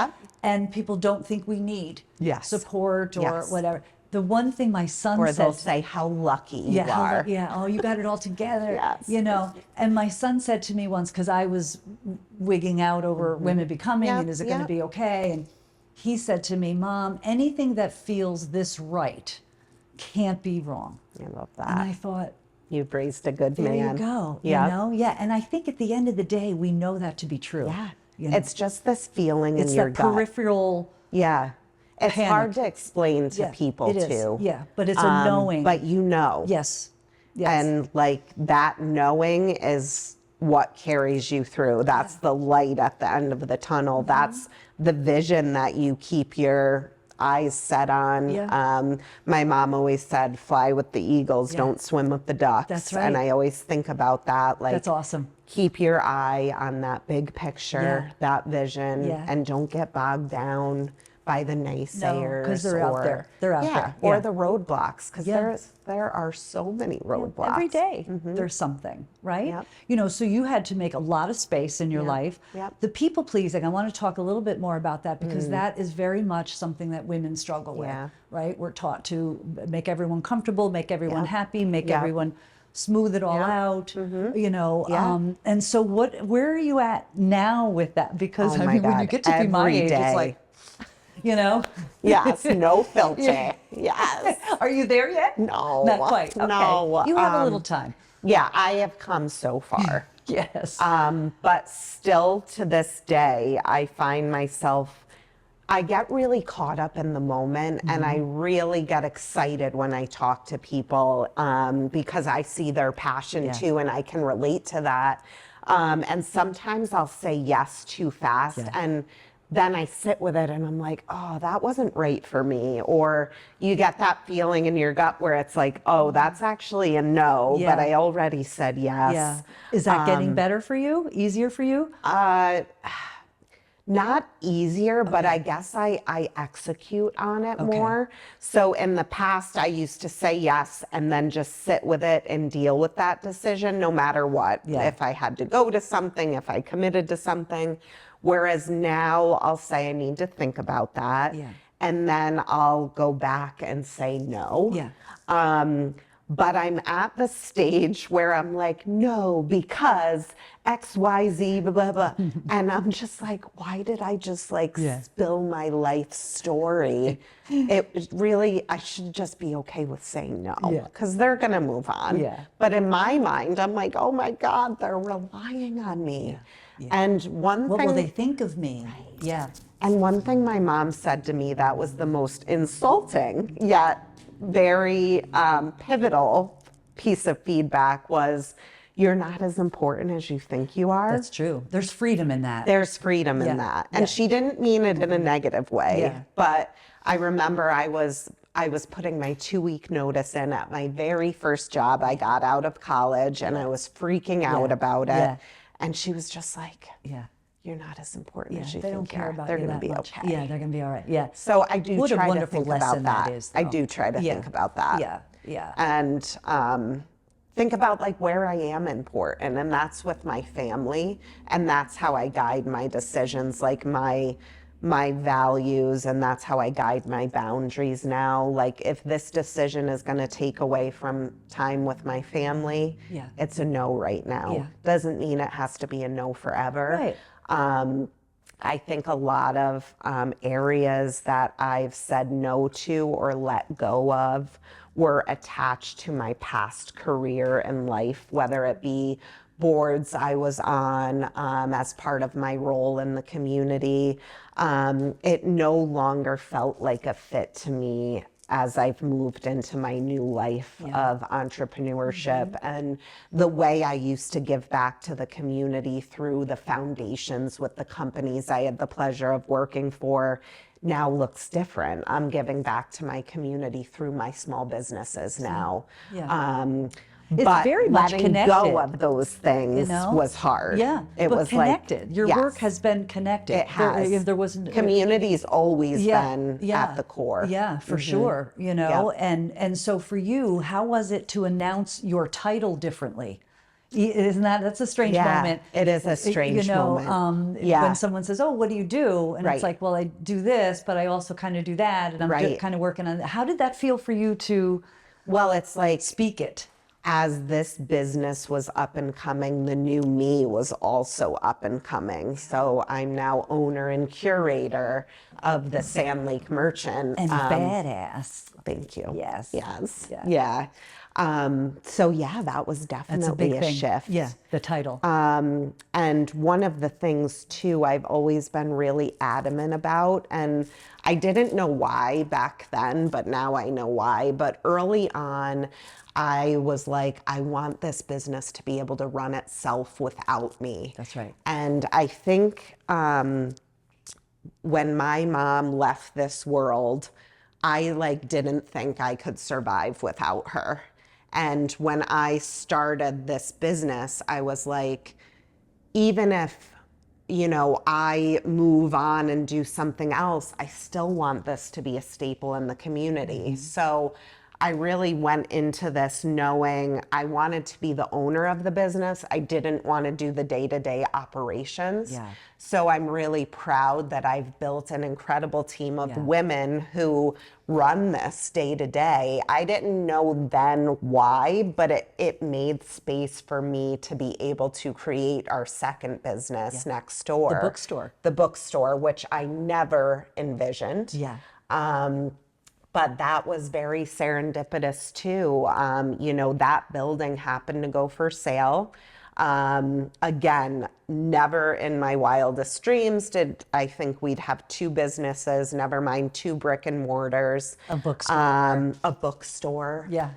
And people don't think we need support or whatever. The one thing my son Or said, they'll say how lucky you are. oh, you got it all together. Yes. You know, and my son said to me once, because I was wigging out over women becoming Yep, and is it going to yep. be okay? And he said to me, Mom, anything that feels this right can't be wrong. I love And that. I thought, You've raised a good there man. you go. Yeah. You know, yeah. And I think at the end of the day, we know that to be true. Yeah. You know? It's just this feeling It's in your that gut. peripheral. Yeah. It's panic. hard to explain to Yeah, people it is. too. Yeah, but it's a knowing. But you know. Yes. Yes. And like that knowing is what carries you through. That's the light at the end of the tunnel. That's the vision that you keep your eyes set on. Yeah. My mom always said, fly with the eagles, Yeah. don't swim with the ducks. That's right. And I always think about that. Like, That's awesome. keep your eye on that big picture, Yeah. that vision, Yeah. and don't get bogged down by the naysayers. 'cause they're out there. They're out there. Or Yeah. the roadblocks, because Yeah. there are so many roadblocks. Every day there's something, right? Yep. You know, so you had to make a lot of space in your life. Yep. The people pleasing, I want to talk a little bit more about that because that is very much something that women struggle with, Yeah. right? We're taught to make everyone comfortable, make everyone Yep. happy, make Yep. everyone smooth it all Yep. out, you know. Yeah. And so where are you at now with that? Because Oh I my mean, when you God, get to be my every age, it's day. like, you know. Yes, no filter. Yeah. Yes. Are you there yet? No. Not quite. Okay. No, You have a little time. Yeah, I have come so far. Yes. But still to this day, I find myself, I get really caught up in the moment and I really get excited when I talk to people because I see their passion Yeah. too and I can relate to that. And sometimes I'll say yes too fast Yeah. and then I sit with it and I'm like, oh, that wasn't right for me. Or you get that feeling in your gut where it's like, oh, that's actually a no, Yeah. but I already said yes. Yeah. Is that getting better for you? Easier for you? Not easier, but I guess I execute on it more. So in the past, I used to say yes and then just sit with it and deal with that decision no matter what. Yeah. If I had to go to something, if I committed to something. Whereas now I'll say I need to think about that. Yeah. And then I'll go back and say no. Yeah. But I'm at the stage where I'm like, no, because X, Y, Z, blah, blah, blah. And I'm just like, why did I just like Yeah. spill my life story? It was really, I should just be okay with saying no Yeah. because they're going to move on. Yeah. But in my mind, I'm like, oh my God, they're relying on me. Yeah. And one What thing. will they think of me? Yeah. And one thing my mom said to me that was the most insulting yet very pivotal piece of feedback was, you're not as important as you think you are. That's true. There's freedom in that. There's freedom in Yeah, that. And yeah. she didn't mean it in a negative way. Yeah. But I remember I was putting my 2-week notice in at my very first job. I got out of college and I was freaking out about it. Yeah. And she was just like, Yeah. you're not as important as you They think don't care you are. about They're you going to that be much. okay. Yeah, they're going to be all right. Yeah. So I do What a try to wonderful think about lesson that that. is, I though. do try to Yeah. think about that. Yeah. Yeah. And think about like where I am important, and that's with my family, and that's how I guide my decisions, like my values, and that's how I guide my boundaries now. Like if this decision is going to take away from time with my family, Yeah. it's a no right now. Yeah. Doesn't mean it has to be a no forever. Right. I think a lot of areas that I've said no to or let go of were attached to my past career and life, whether it be boards I was on as part of my role in the community. It no longer felt like a fit to me as I've moved into my new life of entrepreneurship and the way I used to give back to the community through the foundations with the companies I had the pleasure of working for now looks different. I'm giving back to my community through my small businesses now. Yeah. It's It's very much letting connected. go of those things You know? was hard. Yeah. It but was connected. like, Your yes, work has been connected. It has. If there wasn't Community's always been at the core. Yeah, for sure. You know, Yep. and so for you, how was it to announce your title differently? Isn't that's a strange Yeah, moment. it is a strange moment. Yeah. When someone says, "Oh, what do you do?" and it's Right. like, "Well, I do this, but I also kind of do that, and I'm Right. kind of working on." How did that feel for you to Well, it's like, speak it? as this business was up and coming, the new me was also up and coming. So I'm now owner and curator of the Sand Lake Merchant. And badass. Thank you. Yes. Yes. Yeah. Yeah. So yeah, that was That's a definitely big a thing. shift. Yeah, the title. And one of the things too, I've always been really adamant about, and I didn't know why back then, but now I know why. But early on, I was like, I want this business to be able to run itself without me. That's right. And I think when my mom left this world, I like didn't think I could survive without her. And when I started this business, I was like, even if, you know, I move on and do something else, I still want this to be a staple in the community. So I really went into this knowing I wanted to be the owner of the business. I didn't want to do the day-to-day operations. Yeah. So I'm really proud that I've built an incredible team of Yeah. women who run this day to day. I didn't know then why, but it made space for me to be able to create our second business next door. The bookstore. The bookstore, which I never envisioned. Yeah. But that was very serendipitous too. You know, that building happened to go for sale. Again, never in my wildest dreams did I think we'd have two businesses, never mind two brick and mortars. A bookstore. A bookstore. Yeah.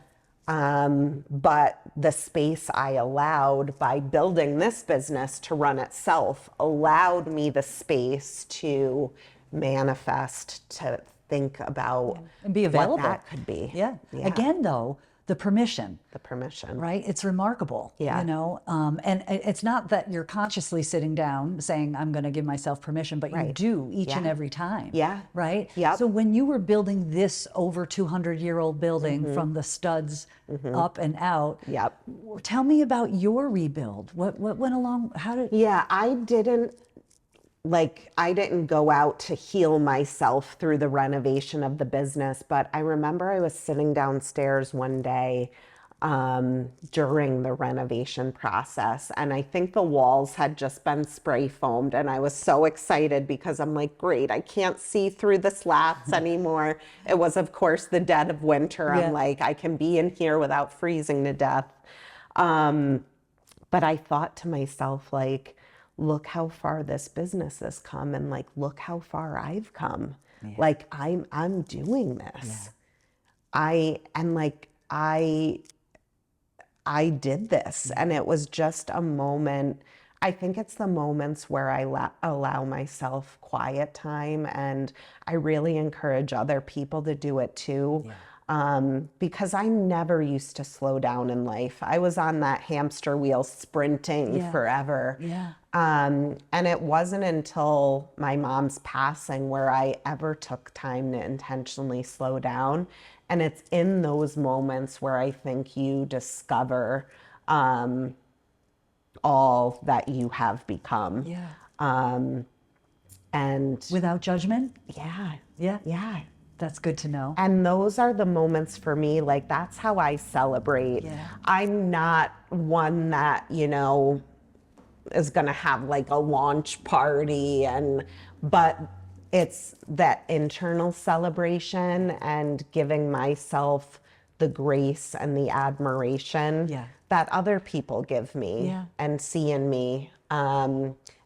But the space I allowed by building this business to run itself allowed me the space to manifest, to think about And be available. what that could be. Yeah. Again, though, the permission. The permission. Right? It's remarkable. Yeah. You know, and it's not that you're consciously sitting down saying, I'm going to give myself permission, but you do each and every time. Yeah. Right? Yep. So when you were building this over 200-year-old building from the studs up and out, Yep. tell me about your rebuild. What went along? How did... Yeah, I didn't go out to heal myself through the renovation of the business, but I remember I was sitting downstairs one day during the renovation process, and I think the walls had just been spray foamed, and I was so excited because I'm like, great, I can't see through the slats anymore. It was, of course, the dead of winter. Yeah. I'm like, I can be in here without freezing to death. But I thought to myself, like, look how far this business has come, and like, look how far I've come. Like, I'm doing this. I did this, and it was just a moment. I think it's the moments where I allow myself quiet time, and I really encourage other people to do it too. Because I never used to slow down in life. I was on that hamster wheel sprinting forever. Yeah. And it wasn't until my mom's passing where I ever took time to intentionally slow down. And it's in those moments where I think you discover all that you have become. Yeah. And Without judgment? yeah. Yeah. Yeah. That's good to know. And those are the moments for me, like, that's how I celebrate. Yeah. I'm not one that, you know, is going to have like a launch party, but it's that internal celebration and giving myself the grace and the admiration that other people give me and see in me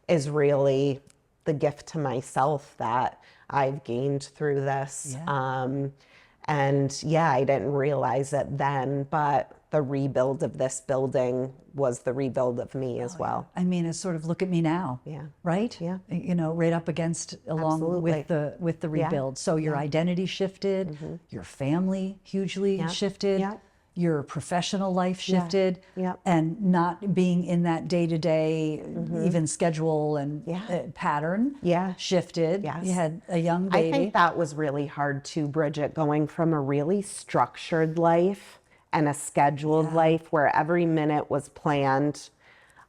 is really the gift to myself that I've gained through this. And yeah, I didn't realize it then, but the rebuild of this building was the rebuild of me as well. I mean, it's sort of look at me now. Yeah. Right? Yeah. You know, right up against along Absolutely. with the rebuild. So your identity shifted, your family hugely shifted, your professional life shifted, and not being in that day-to-day even schedule and pattern shifted. Yes. You had a young baby. I think that was really hard too, Bridget, going from a really structured life and a scheduled life where every minute was planned,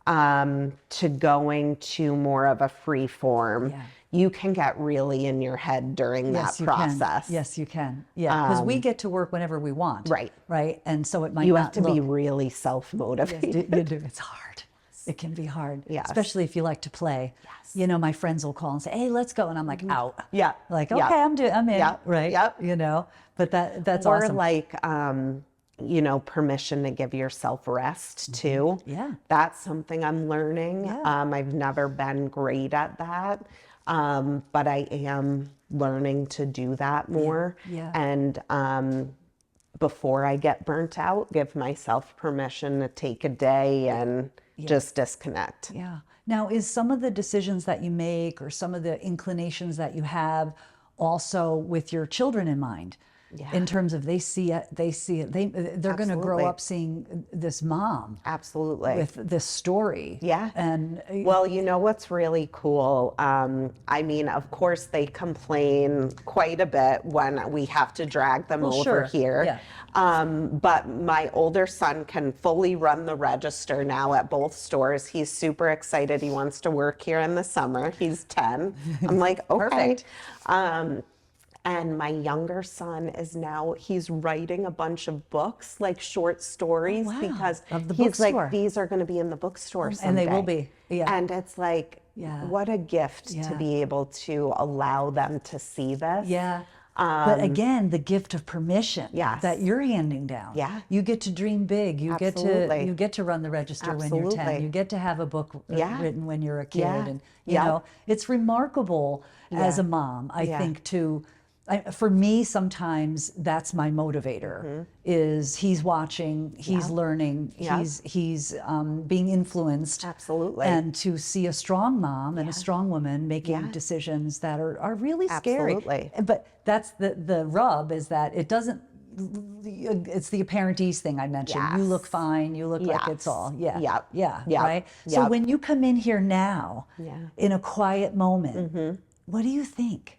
to going to more of a free form, you can get really in your head during that process. Yes, you can. Yeah, because we get to work whenever we want. Right. Right. And so it might You not have to be really self-motivated. you do. It's hard. It can be hard. Yes. Especially if you like to play. Yes. You know, my friends will call and say, "Hey, let's go." And I'm like, out. Yeah. Like, Yeah. okay, I'm in. Yeah. Right. Yep. You know, but that's Or awesome. like, you know, permission to give yourself rest too. Yeah. That's something I'm learning. Yeah. I've never been great at that. But I am learning to do that more. Yeah. And before I get burnt out, give myself permission to take a day and just disconnect. Yeah. Now, is some of the decisions that you make or some of the inclinations that you have also with your children in mind? Yeah. In terms of they're going to grow up seeing this mom Absolutely. with this story. Yeah. And well, you know what's really cool? I mean, of course, they complain quite a bit when we have to drag them over here. Yeah. But my older son can fully run the register now at both stores. He's super excited. He wants to work here in the summer. He's 10. I'm like, okay. Perfect. And my younger son is now, he's writing a bunch of books, like short stories, wow. because Of the he's bookstore. like, these are going to be in the bookstore someday. And they will be. Yeah. And it's like, what a gift to be able to allow them to see this. Yeah. But again, the gift of permission that you're handing down. Yeah. You get to dream big. You Absolutely. get to run the register when you're 10. Absolutely. You get to have a book written when you're a kid. Yeah. And you know, it's remarkable as a mom, I think, for me, sometimes that's my motivator. Is he's watching, he's learning, he's being influenced. Absolutely. And to see a strong mom and a strong woman making decisions that are really scary. Absolutely. But that's the rub, is that it doesn't. It's the apparentese thing I mentioned. You look fine. You look like it's all. Right. So when you come in here now, in a quiet moment, what do you think?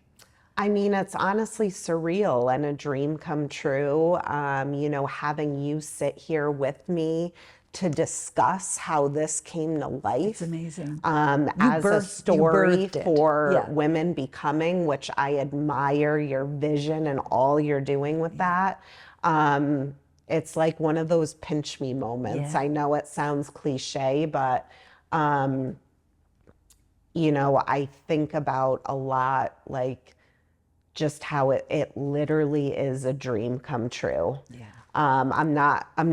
I mean, it's honestly surreal and a dream come true. You know, having you sit here with me to discuss how this came to life. It's amazing. As a story for Yeah. women becoming, which I admire your vision and all you're doing with that. It's like one of those pinch me moments. Yeah. I know it sounds cliche, but you know, I think about a lot, like, just how it literally is a dream come true. Yeah. I'm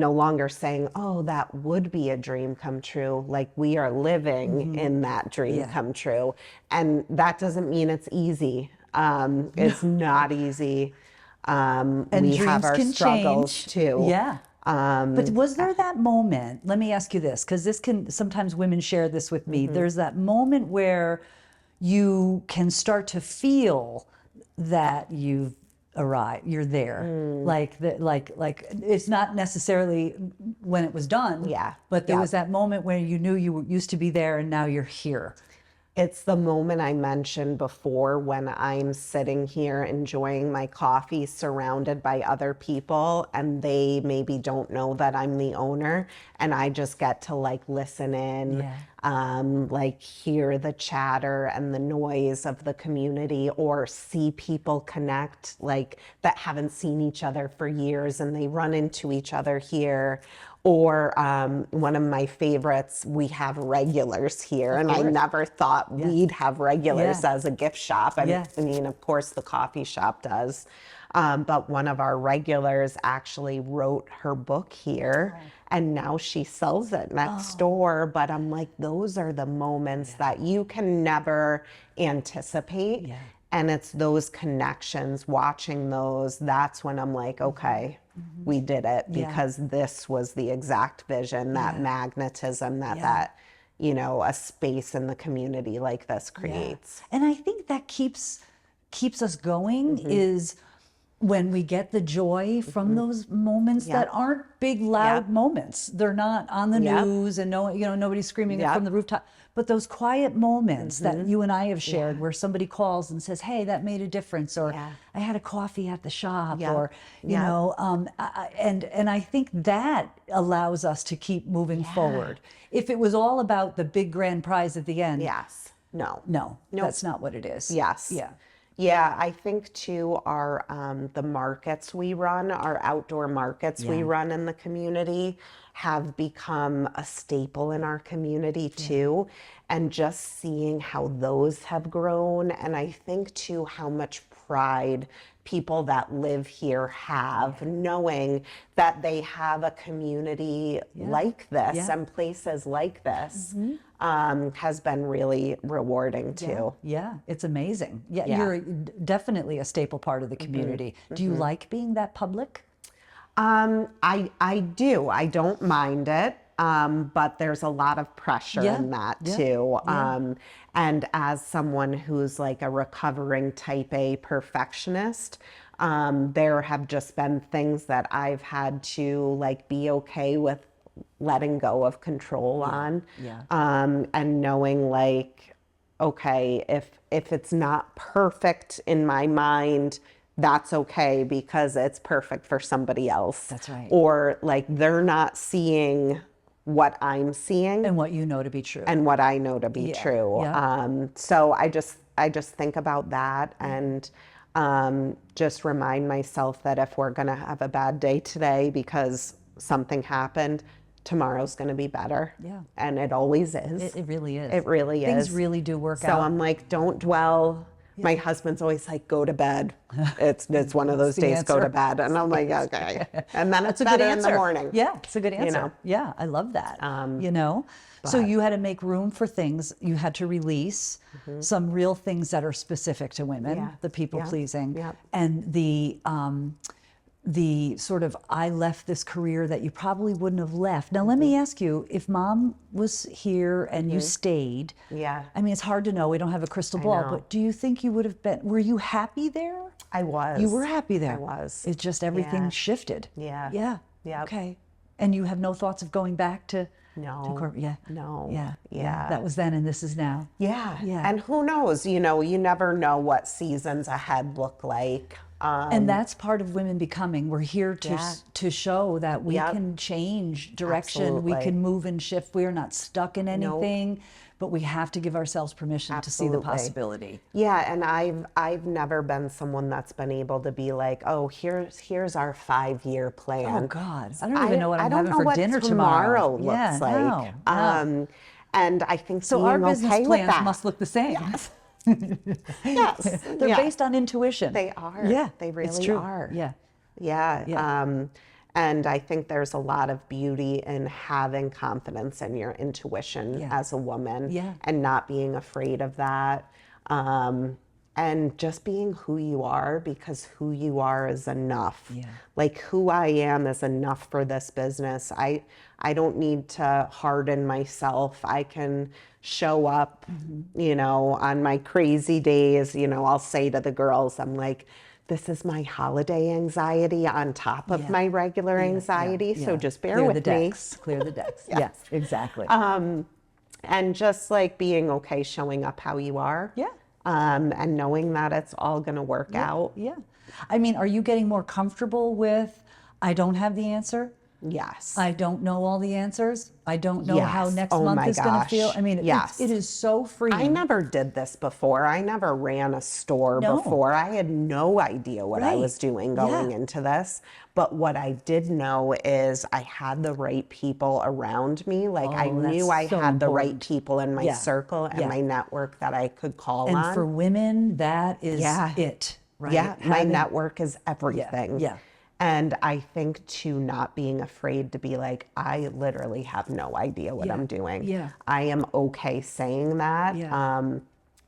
no longer saying, oh, that would be a dream come true. Like, we are living in that dream come true. And that doesn't mean it's easy. It's not easy. And we dreams have our can struggles change. too. Yeah. But was there that moment, let me ask you this, because sometimes women share this with me. There's that moment where you can start to feel that you've arrived, you're there. Like it's not necessarily when it was done. Yeah. But there was that moment where you knew you used to be there and now you're here. It's the moment I mentioned before, when I'm sitting here enjoying my coffee surrounded by other people and they maybe don't know that I'm the owner, and I just get to like listen in, like hear the chatter and the noise of the community, or see people connect like that haven't seen each other for years and they run into each other here. Or one of my favorites, we have regulars here, and I never thought we'd have regulars as a gift shop. I mean, of course, the coffee shop does. But one of our regulars actually wrote her book here, and now she sells it next door. But I'm like, those are the moments that you can never anticipate. And it's those connections, watching those, that's when I'm like, okay, we did it, because this was the exact vision, that magnetism that, you know, a space in the community like this creates. And I think that keeps us going, is when we get the joy from those moments that aren't big, loud Yep. moments. They're not on the Yep. news and nobody's screaming it Yep. from the rooftop. But those quiet moments that you and I have shared where somebody calls and says, hey, that made a difference, or Yeah. I had a coffee at the shop, Yep. or, Yep. and I think that allows us to keep moving forward. If it was all about the big grand prize at the end, Yes. No. no, Nope. that's not what it is. Yes. Yeah. Yeah, I think too, our the markets we run, our outdoor markets we Yeah. run in the community have become a staple in our community too. And just seeing how those have grown, and I think too how much pride people that live here have, knowing that they have a community like this Yeah. and places like this, has been really rewarding too. Yeah, it's amazing. Yeah, Yeah. you're definitely a staple part of the community. Do you like being that public? I do. I don't mind it. But there's a lot of pressure Yeah, in that yeah, too. yeah. And as someone who's like a recovering type A perfectionist, there have just been things that I've had to like be okay with letting go of control on. yeah. And knowing like, okay, if it's not perfect in my mind, that's okay because it's perfect for somebody else. That's right. Or like they're not seeing what I'm seeing And what you know to be true. and what I know to be Yeah, true. yeah. So I just think about that and just remind myself that if we're gonna have a bad day today because something happened, tomorrow's gonna be better. Yeah. And it always is. It really is. It really Things is. really do work So out. I'm like, don't dwell. My husband's always like, go to bed. It's one of those the days, go answer. to bed. And I'm like, okay. And then it's That's a good better in answer. the morning. Yeah, it's a good answer. know. Yeah, I love that. So you had to make room for things. You had to release some real things that are specific to women, Yeah. the people Yeah. pleasing, Yep. and the sort of I left this career that you probably wouldn't have left. Now let me ask you, if mom was here and you stayed, Yeah. I mean it's hard to know. We don't have a crystal ball, know. but do you think you would have been? Were you happy there? I was. You were happy there. I was. It's just everything Yeah. shifted. Yeah. Yeah. Yep. Okay. And you have no thoughts of going back to No. corporate? Yeah. No. Yeah. Yeah. That was then and this is now. Yeah. Yeah. And who knows, you never know what seasons ahead look like. And that's part of Women Becoming. We're here to Yeah. to show that we Yep. can change direction. We Absolutely. can move and shift. We are not stuck in anything, but we have to give ourselves permission to see the Absolutely. possibility. Yeah, and I've never been someone that's been able to be like, oh, here's our 5-year plan. Oh God, I don't even know what I'm I don't having know for what dinner tomorrow looks Yeah, like. no. And I think So being our business okay with plans that. must look the same. Yes. They're Yeah. based on intuition. They are. Yeah, They it's really true. are. Yeah. Yeah. Yeah. And I think there's a lot of beauty in having confidence in your intuition Yeah. as a woman Yeah. and not being afraid of that. And just being who you are because who you are is enough. Yeah. Like who I am is enough for this business. I don't need to harden myself. I can show up, on my crazy days, I'll say to the girls, I'm like, this is my holiday anxiety on top of Yeah. my regular Yeah, anxiety. yeah, So yeah. just bear Clear with the me. decks. Clear the decks. Yes. Yes, exactly. And just like being okay showing up how you are. Yeah. And knowing that it's all going to work out. Yeah. I mean, are you getting more comfortable with, I don't have the answer? Yes. I don't know all the answers. I don't know how Yes. next Oh month my is going to feel. gosh. I mean, Yes. it is so freeing. I never did this before. I never ran a store No. before. I had no idea what I Right. was doing going Yeah. into this. But what I did know is I had the right people around me. Like I Oh, that's knew I so had the right important. people in my Yeah. circle and Yeah. my network that I could call And on. for women, that is Yeah. it, right? Yeah, my Having- network is everything. yeah. And I think to not being afraid to be like, I literally have no idea what Yeah. I'm doing. Yeah. I am okay saying that. Yeah.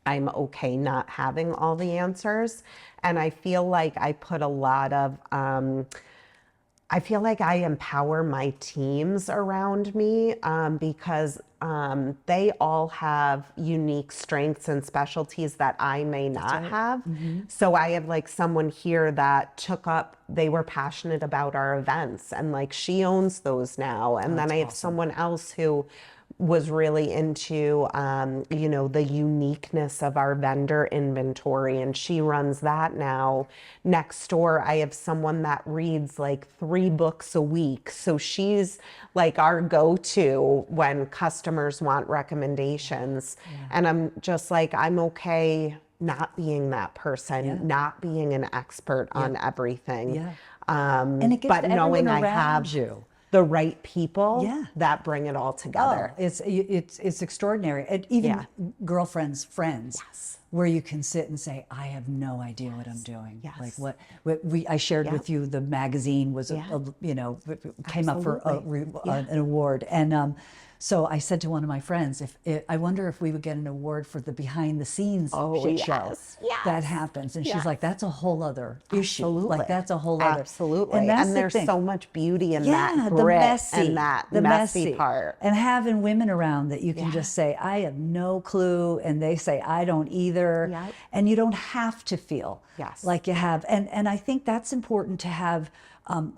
I'm okay not having all the answers. And I feel like I put a lot of, I feel like I empower my teams around me because they all have unique strengths and specialties that I may not have. So I have like someone here that they were passionate about our events, and like she owns those now. And then I have someone else who was really into, the uniqueness of our vendor inventory, and she runs that now. Next door, I have someone that reads like 3 books a week. So she's like our go-to when customers want recommendations. And I'm just like, I'm okay not being that person, not being an expert on everything. And it gets but to knowing everyone I around have you. the right people that bring it all together. Oh, it's extraordinary. And even girlfriends, friends, where you can sit and say, I have no idea what I'm doing. Like what I shared with you, the magazine was, came up for an award. And so I said to one of my friends, I wonder if we would get an award for the behind the scenes shit show that happens. And she's like, that's a whole other issue. Like that's a whole other. Absolutely. And, that's there's so much beauty in that the grit messy, and that the messy part. And having women around that you can just say, I have no clue. And they say, I don't either. And you don't have to feel like you have. And I think that's important to have.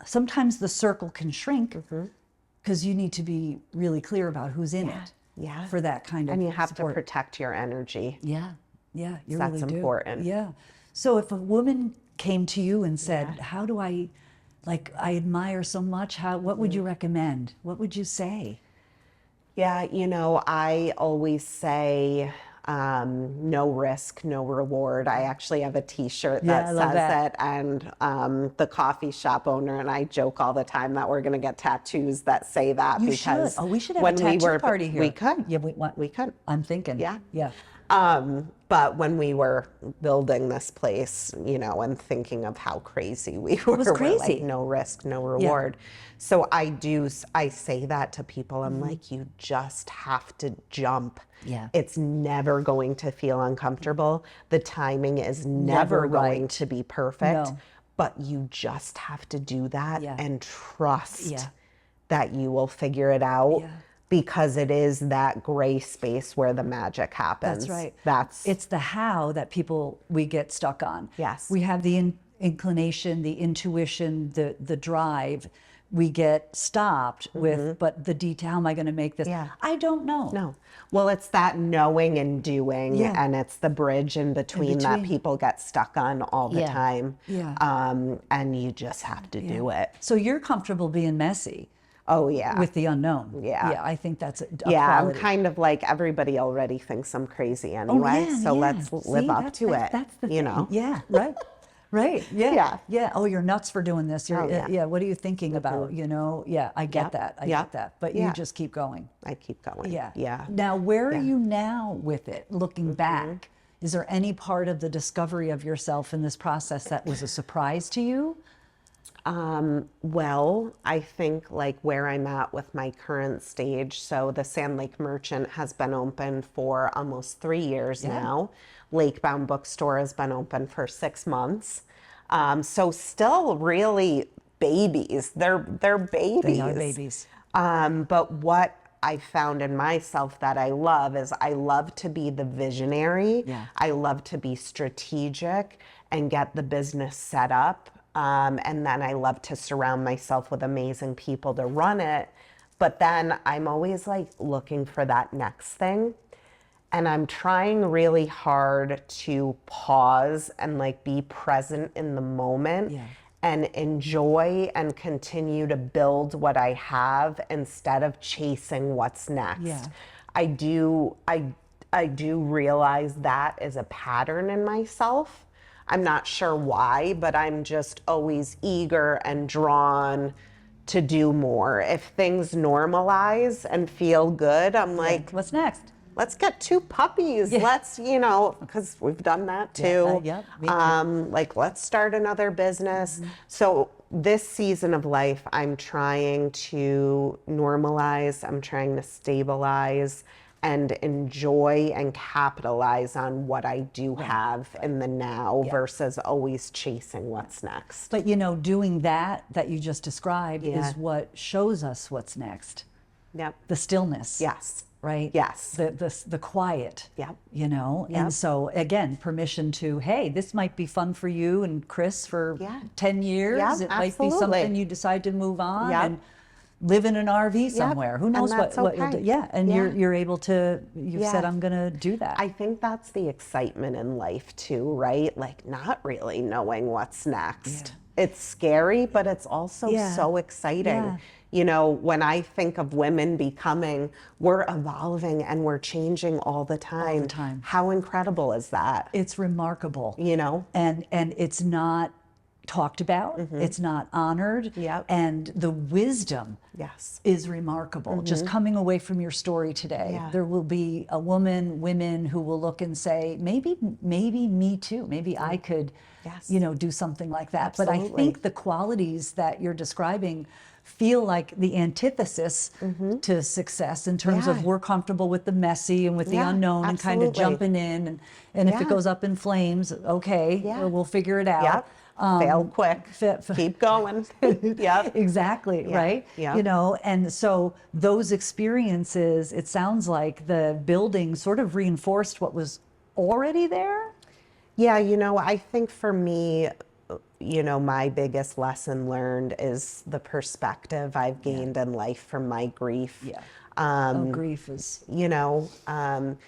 Sometimes the circle can shrink because you need to be really clear about who's in it for that kind of And you have support. to protect your energy. You That's really do. important. Yeah. So if a woman came to you and said, how do I admire so much, what would you recommend? What would you say? Yeah, I always say, no risk, no reward. I actually have a T-shirt that says it, and the coffee shop owner and I joke all the time that we're going to get tattoos that say that. You because should. Oh, we should have a tattoo party here. We could. Yeah, we could. I'm thinking. Yeah. But when we were building this place, and thinking of how crazy we were, we're like, no risk, no reward. So I say that to people. I'm like, you just have to jump. It's never going to feel uncomfortable. The timing is never going to be perfect, but you just have to do that and trust that you will figure it out. Because it is that gray space where the magic happens. That's right. It's the how that we get stuck on. We have the inclination, the intuition, the drive. We get stopped with, but the detail, how am I going to make this? I don't know. No. Well, it's that knowing and doing, and it's the bridge in between that people get stuck on all the time. And you just have to do it. So you're comfortable being messy. Oh, yeah. With the unknown. Yeah, I think that's a quality. I'm kind of like, everybody already thinks I'm crazy anyway, so let's live up to it. That's the thing. Yeah, right. Yeah. Oh, you're nuts for doing this. What are you thinking about? I get that. I get that. But you just keep going. I keep going. Yeah. Now, where are you now with it, looking back? Is there any part of the discovery of yourself in this process that was a surprise to you? Well, I think like where I'm at with my current stage. So the Sand Lake Merchant has been open for almost 3 years now. Lakebound Bookstore has been open for 6 months. So still really babies. They're babies. They are babies. But what I found in myself that I love is I love to be the visionary. I love to be strategic and get the business set up. And then I love to surround myself with amazing people to run it. But then I'm always like looking for that next thing. And I'm trying really hard to pause and like be present in the moment and enjoy and continue to build what I have instead of chasing what's next. I do realize that is a pattern in myself. I'm not sure why, but I'm just always eager and drawn to do more. If things normalize and feel good, I'm like, what's next? Let's get 2 puppies. Let's, because we've done that too. Like, let's start another business. So this season of life, I'm trying to normalize, I'm trying to stabilize, and enjoy and capitalize on what I do have in the now versus always chasing what's next. But doing that you just described is what shows us what's next. Yep. The stillness. Yes. Right? Yes. The quiet. Yep. And so again, permission to, hey, this might be fun for you and Chris for 10 years. Yep, It might be something you decide to move on and live in an RV somewhere. Who knows what you'll do. Yeah. And you're able to, you've said, I'm gonna do that. I think that's the excitement in life too, right? Like not really knowing what's next. It's scary, but it's also so exciting. When I think of women becoming, we're evolving and we're changing all the time. All the time. How incredible is that? It's remarkable. And it's not talked about. It's not honored. And the wisdom is remarkable. Just coming away from your story today, there will be women who will look and say, maybe me too. Maybe I could, do something like that. Absolutely. But I think the qualities that you're describing feel like the antithesis to success in terms of we're comfortable with the messy and with the unknown and kind of jumping in. And if it goes up in flames, okay, we'll figure it out. Fail quick, keep going. Exactly, right? And so those experiences, it sounds like the building sort of reinforced what was already there. I think for me, my biggest lesson learned is the perspective I've gained in life from my grief. Grief is... and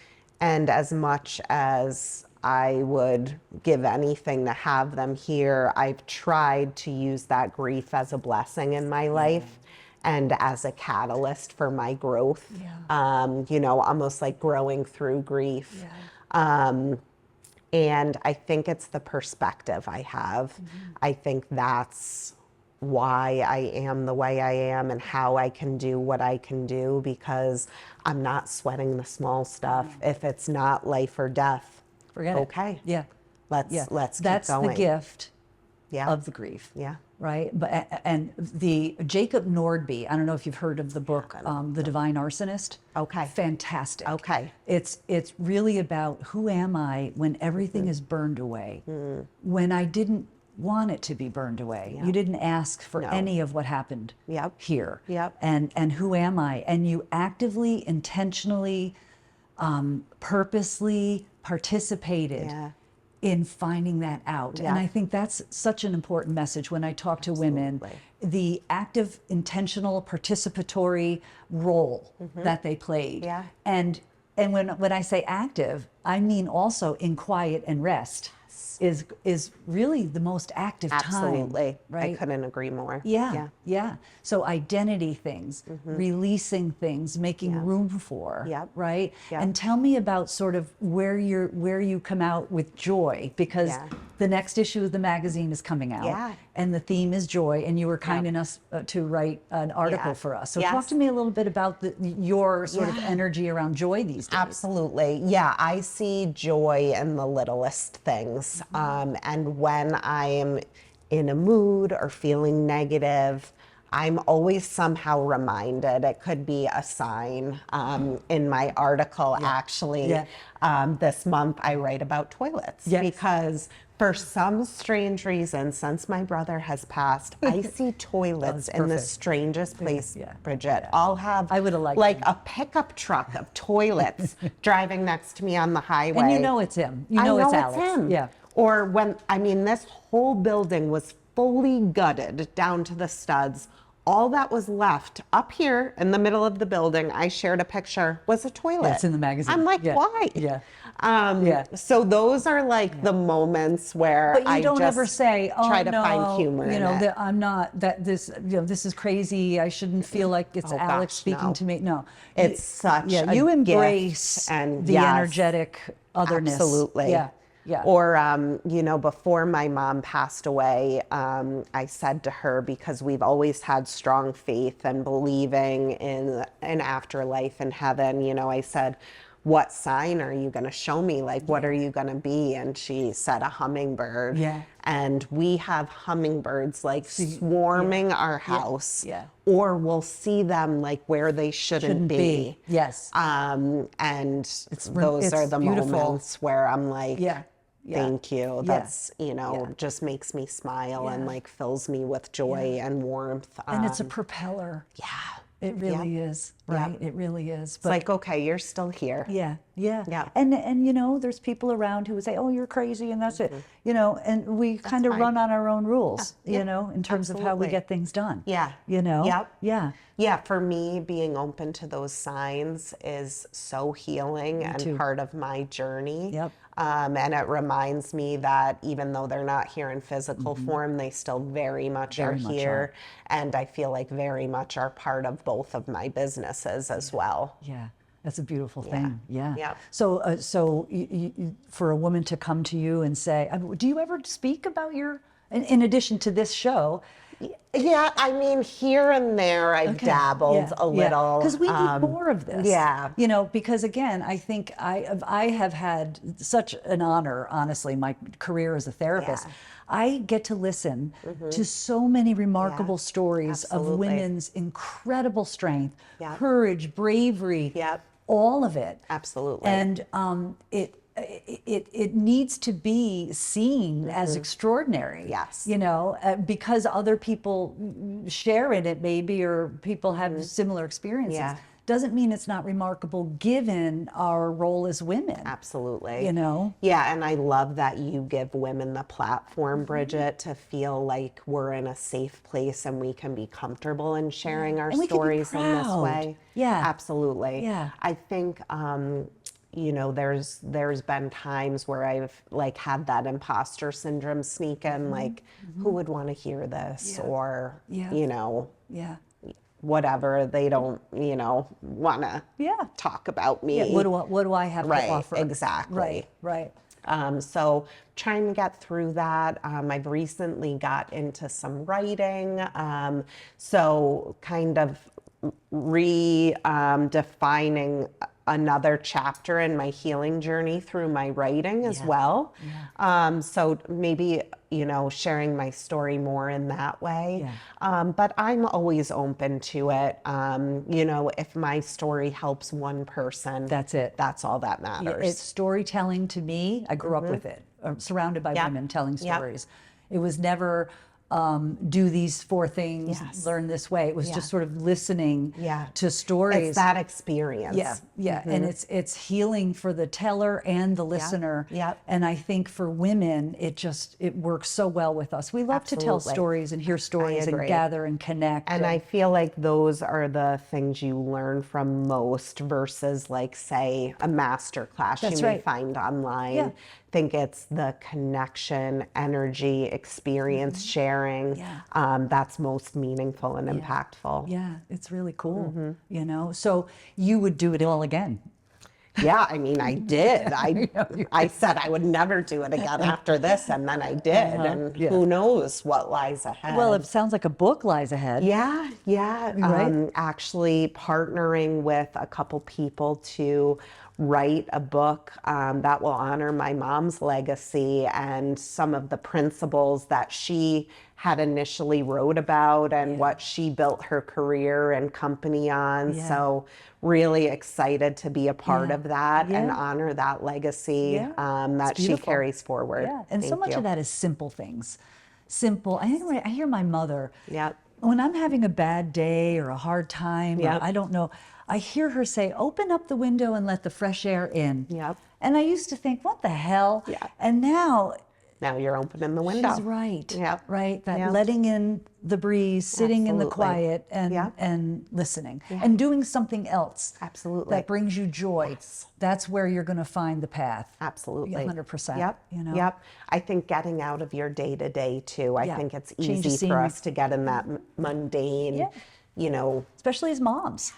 as much as I would give anything to have them here, I've tried to use that grief as a blessing in my life and as a catalyst for my growth, almost like growing through grief. And I think it's the perspective I have. I think that's why I am the way I am and how I can do what I can do, because I'm not sweating the small stuff. If it's not life or death, forget it. Okay. Let's keep That's going. the gift of the grief. Right? But and the Jacob Nordby, I don't know if you've heard of the book, The Divine Arsonist. Okay. Fantastic. Okay. It's really about who am I when everything is burned away, when I didn't want it to be burned away. You didn't ask for any of what happened here. And who am I? And you actively, intentionally, purposely participated in finding that out. And I think that's such an important message when I talk to women, the active, intentional, participatory role that they played. And when I say active, I mean also in quiet and rest is really the most active time. Absolutely. Right? I couldn't agree more. So identity things, releasing things, making room for, right? And tell me about sort of where you come out with joy, because the next issue of the magazine is coming out and the theme is joy, and you were kind enough to write an article for us. So talk to me a little bit about your sort of energy around joy these days. Absolutely. I see joy in the littlest things. And when I am in a mood or feeling negative, I'm always somehow reminded. It could be a sign. In my article, actually, this month I write about toilets because for some strange reason, since my brother has passed, I see toilets in the strangest place, Bridget. I'll have I would have liked like a pickup truck of toilets driving next to me on the highway. And you know it's him. You I know it's know Alex. him. Yeah. Or when, this whole building was fully gutted down to the studs. All that was left up here in the middle of the building, I shared a picture, was a toilet. It's in the magazine. I'm like, why? So those are like the moments where But you I don't just ever say, "Oh try to no, find humor in it. that I'm not. That this, this is crazy. I shouldn't feel like it's Alex speaking to me." No, It's such a you gift embrace and the energetic otherness. Absolutely. Or, before my mom passed away, I said to her, because we've always had strong faith and believing in an afterlife and heaven, I said, what sign are you going to show me? Like, what are you going to be? And she said a hummingbird. Yeah. And we have hummingbirds like swarming our house. Yeah. Or we'll see them like where they shouldn't be. Yes. And those are the beautiful. moments where I'm like, Yeah. thank you. That's, just makes me smile and like fills me with joy and warmth. And it's a propeller. Yeah. It really is, right? It really is. It's like, okay, you're still here. Yeah. Yeah. And there's people around who would say, "Oh, you're crazy," and that's it. And we kind of run on our own rules, in terms of how we get things done. Yeah. Yeah. Yeah, for me, being open to those signs is so healing and part of my journey. Yep. And it reminds me that even though they're not here in physical form, they still very much are here. And I feel like very much are part of both of my businesses as well. Yeah. That's a beautiful thing. Yeah. Yeah. So for a woman to come to you and say, do you ever speak about in addition to this show? Yeah, I mean, here and there I've dabbled a little. Because we need more of this. Yeah. Because again, I think I have had such an honor, honestly, my career as a therapist. Yeah. I get to listen to so many remarkable stories absolutely. of women's incredible strength, Yeah. courage, bravery, Yep. all of it. Absolutely. And it needs to be seen as extraordinary. Yes. Because other people share in it maybe, or people have similar experiences. Yeah. Doesn't mean it's not remarkable given our role as women. Absolutely. Yeah, and I love that you give women the platform, Bridget, to feel like we're in a safe place and we can be comfortable in sharing our And we can be stories in this proud. way. Yeah. Absolutely. Yeah. I think there's been times where I've like had that imposter syndrome sneak in, like who would want to hear this, or Yeah. whatever, they don't want to talk about me. Yeah. What do I have to offer? Exactly. Right. So trying to get through that. I've recently got into some writing. So kind of redefining another chapter in my healing journey through my writing as well. So maybe, sharing my story more in that way. But I'm always open to it. If my story helps one person, That's it. That's all that matters. It's storytelling to me. I grew up with it, surrounded by women telling stories. It was never do these 4 things, learn this way. It was just sort of listening to stories. It's that experience. And it's healing for the teller and the listener. And I think for women, it works so well with us. We love to tell stories and hear stories and gather and connect. And I feel like those are the things you learn from most versus like, say, a master class you may find online. I think it's the connection, energy, experience sharing that's most meaningful and impactful. Yeah, it's really cool. So you would do it all again. Yeah, I mean, I did. I said I would never do it again after this, and then I did. And who knows what lies ahead. Well, it sounds like a book lies ahead. Yeah. Right. Actually partnering with a couple people to write a book that will honor my mom's legacy and some of the principles that she had initially wrote about and what she built her career and company on. So really excited to be a part of that and honor that legacy that she carries forward. Yeah, and so much of that is simple things. Simple. I hear my mother. When I'm having a bad day or a hard time, or I don't know, I hear her say, open up the window and let the fresh air in. And I used to think, what the hell? And now you're opening the window. She's right. Right. That letting in the breeze, sitting in the quiet and listening and doing something else. Absolutely. That brings you joy. That's where you're going to find the path. Absolutely. 100%. Yep. I think getting out of your day to day too. I think it's easy for us to get in that mundane, especially as moms.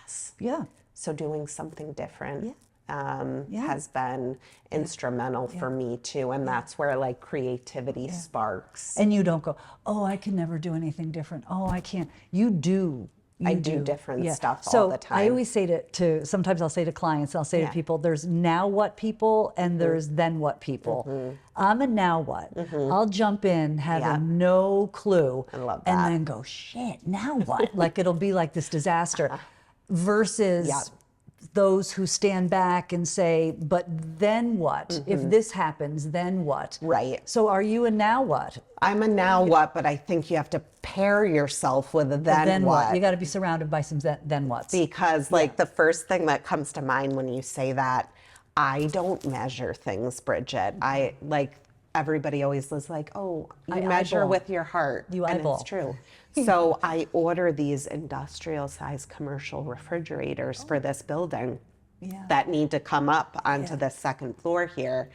So doing something different has been instrumental for me too. And that's where like creativity sparks. And you don't go, oh, I can never do anything different. Oh, I can't. You do I do different stuff so all the time. I always say sometimes I'll say to clients, I'll say to people, there's now what people and there's then what people. I'm a now what. I'll jump in having no clue love and that. then go, shit, now what? Like it'll be like this disaster versus those who stand back and say, but then what? If this happens, then what? Right. So are you a now what? I'm a now what, but I think you have to pair yourself with a then what. You got to be surrounded by some then whats. Because like the first thing that comes to mind when you say that, I don't measure things, Bridget. I like, everybody always was like, oh, you measure with your heart. You and eyeball. it's true. So I order these industrial size commercial refrigerators for this building that need to come up onto the second floor here.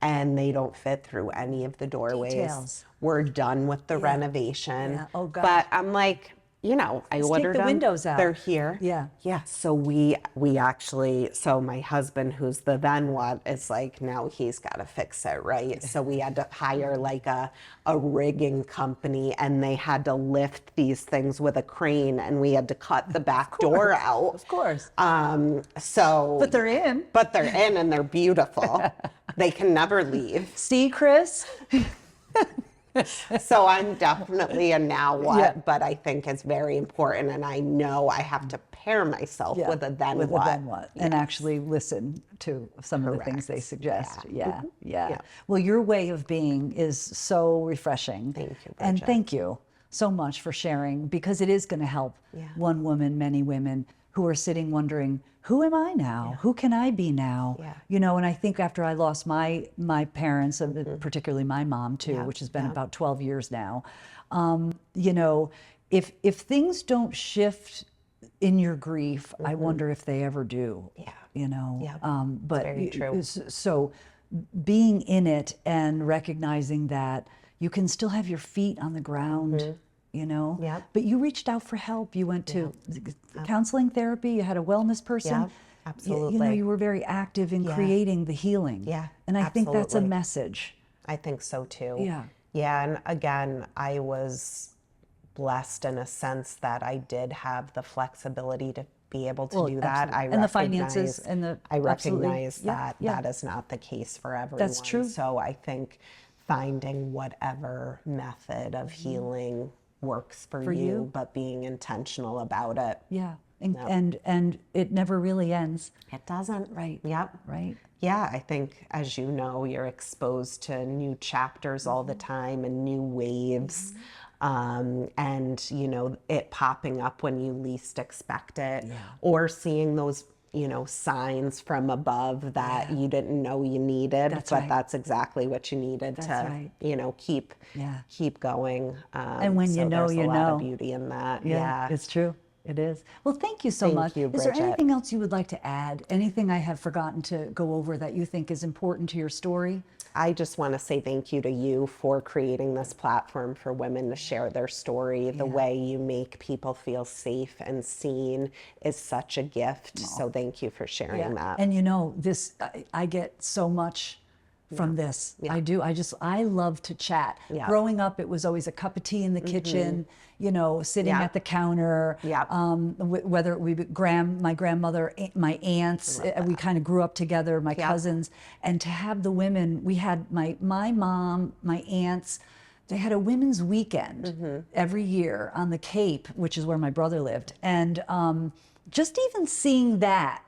And they don't fit through any of the doorways. Details. We're done with the renovation. Yeah. Oh, God. But I'm like, you know, I ordered take the them. windows out. They're here. Yeah. Yeah. So we actually, so my husband, who's the then what, is like, now he's got to fix it, right? So we had to hire like a rigging company, and they had to lift these things with a crane, and we had to cut the back door out. Of course. So. But they're in. But they're in, and they're beautiful. They can never leave. See, Chris? So I'm definitely a now what, but I think it's very important, and I know I have to pair myself with a then what. And actually listen to some of the things they suggest. Yeah. Yeah. Well, your way of being is so refreshing. Thank you, And Bridget. thank you so much for sharing, because it is going to help one woman, many women who are sitting wondering, who am I now? Who can I be now? Yeah. You know, and I think after I lost my parents, particularly my mom too, which has been about 12 years now, you know, if things don't shift in your grief, I wonder if they ever do. Yeah. You know, but very true. So being in it and recognizing that you can still have your feet on the ground, you know, but you reached out for help. You went to counseling therapy. You had a wellness person. Yeah, absolutely. You know, you were very active in creating the healing. Yeah, and I think that's a absolutely. message. I think so too. Yeah. Yeah, and again, I was blessed in a sense that I did have the flexibility to be able to do that. Absolutely. And the finances and the I absolutely. recognize that Yeah. that is not the case for everyone. That's true. So I think finding whatever method of healing works for you, but being intentional about it. Yeah. And it never really ends. It doesn't. Right. Yep. Right. Yeah, I think, as you know, you're exposed to new chapters all the time and new waves. And, you know, it popping up when you least expect it, or seeing those, you know, signs from above that you didn't know you needed, that's exactly what you needed to, you know, keep going. And when you know, there's you a lot of know. beauty in that. Yeah, it's true. It is. Well, thank you so much. you, Is there Bridget. anything else you would like to add? Anything I have forgotten to go over that you think is important to your story? I just want to say thank you to you for creating this platform for women to share their story. The way you make people feel safe and seen is such a gift. So thank you for sharing that. And you know, I get so much from this. I do. I love to chat. Growing up, it was always a cup of tea in the kitchen, you know, sitting at the counter. Whether we my grandmother, my aunts, we kind of grew up together, my cousins, and to have the women, we had my mom, my aunts, they had a women's weekend every year on the Cape, which is where my brother lived. And just even seeing that,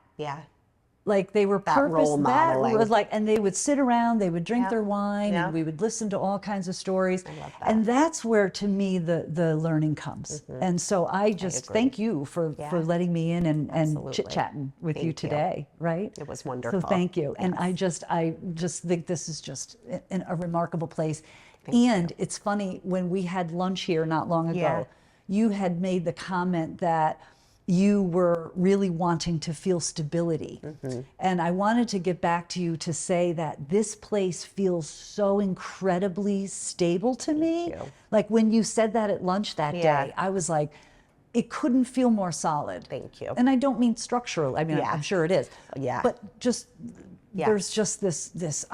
like they were role modeling. was like, and they would sit around, they would drink their wine, and we would listen to all kinds of stories. I love that. And that's where, to me, the learning comes. And so I just thank you for letting me in and chit-chatting with you today, right? It was wonderful. So thank you. And I just think this is just a remarkable place. And it's funny, when we had lunch here not long ago, you had made the comment that you were really wanting to feel stability. And I wanted to get back to you to say that this place feels so incredibly stable to me. Like when you said that at lunch that day, I was like, it couldn't feel more solid. Thank you. And I don't mean structural. I mean, I'm sure it is. But just, there's just this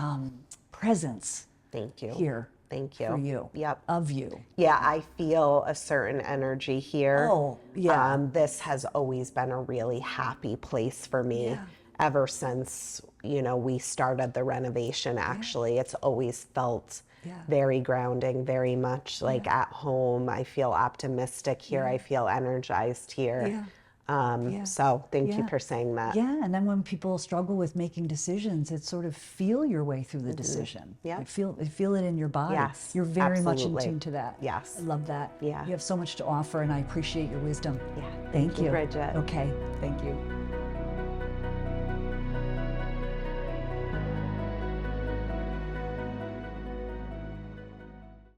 presence Thank you. here. Thank you. for you. Yep. Of you. Yeah, I feel a certain energy here. Oh, yeah. This has always been a really happy place for me Yeah. ever since, we started the renovation, actually. It's always felt Yeah. very grounding, very much like at home. I feel optimistic here. I feel energized here. Yeah. Yeah. So thank you Yeah. for saying that. Yeah, and then when people struggle with making decisions, it's sort of feel your way through the decision. Yeah. Like feel it in your body. Yes, You're very much in absolutely. tune to that. Yes. I love that. Yeah. You have so much to offer, and I appreciate your wisdom. Yeah. Thank you. Bridget. Okay, thank you.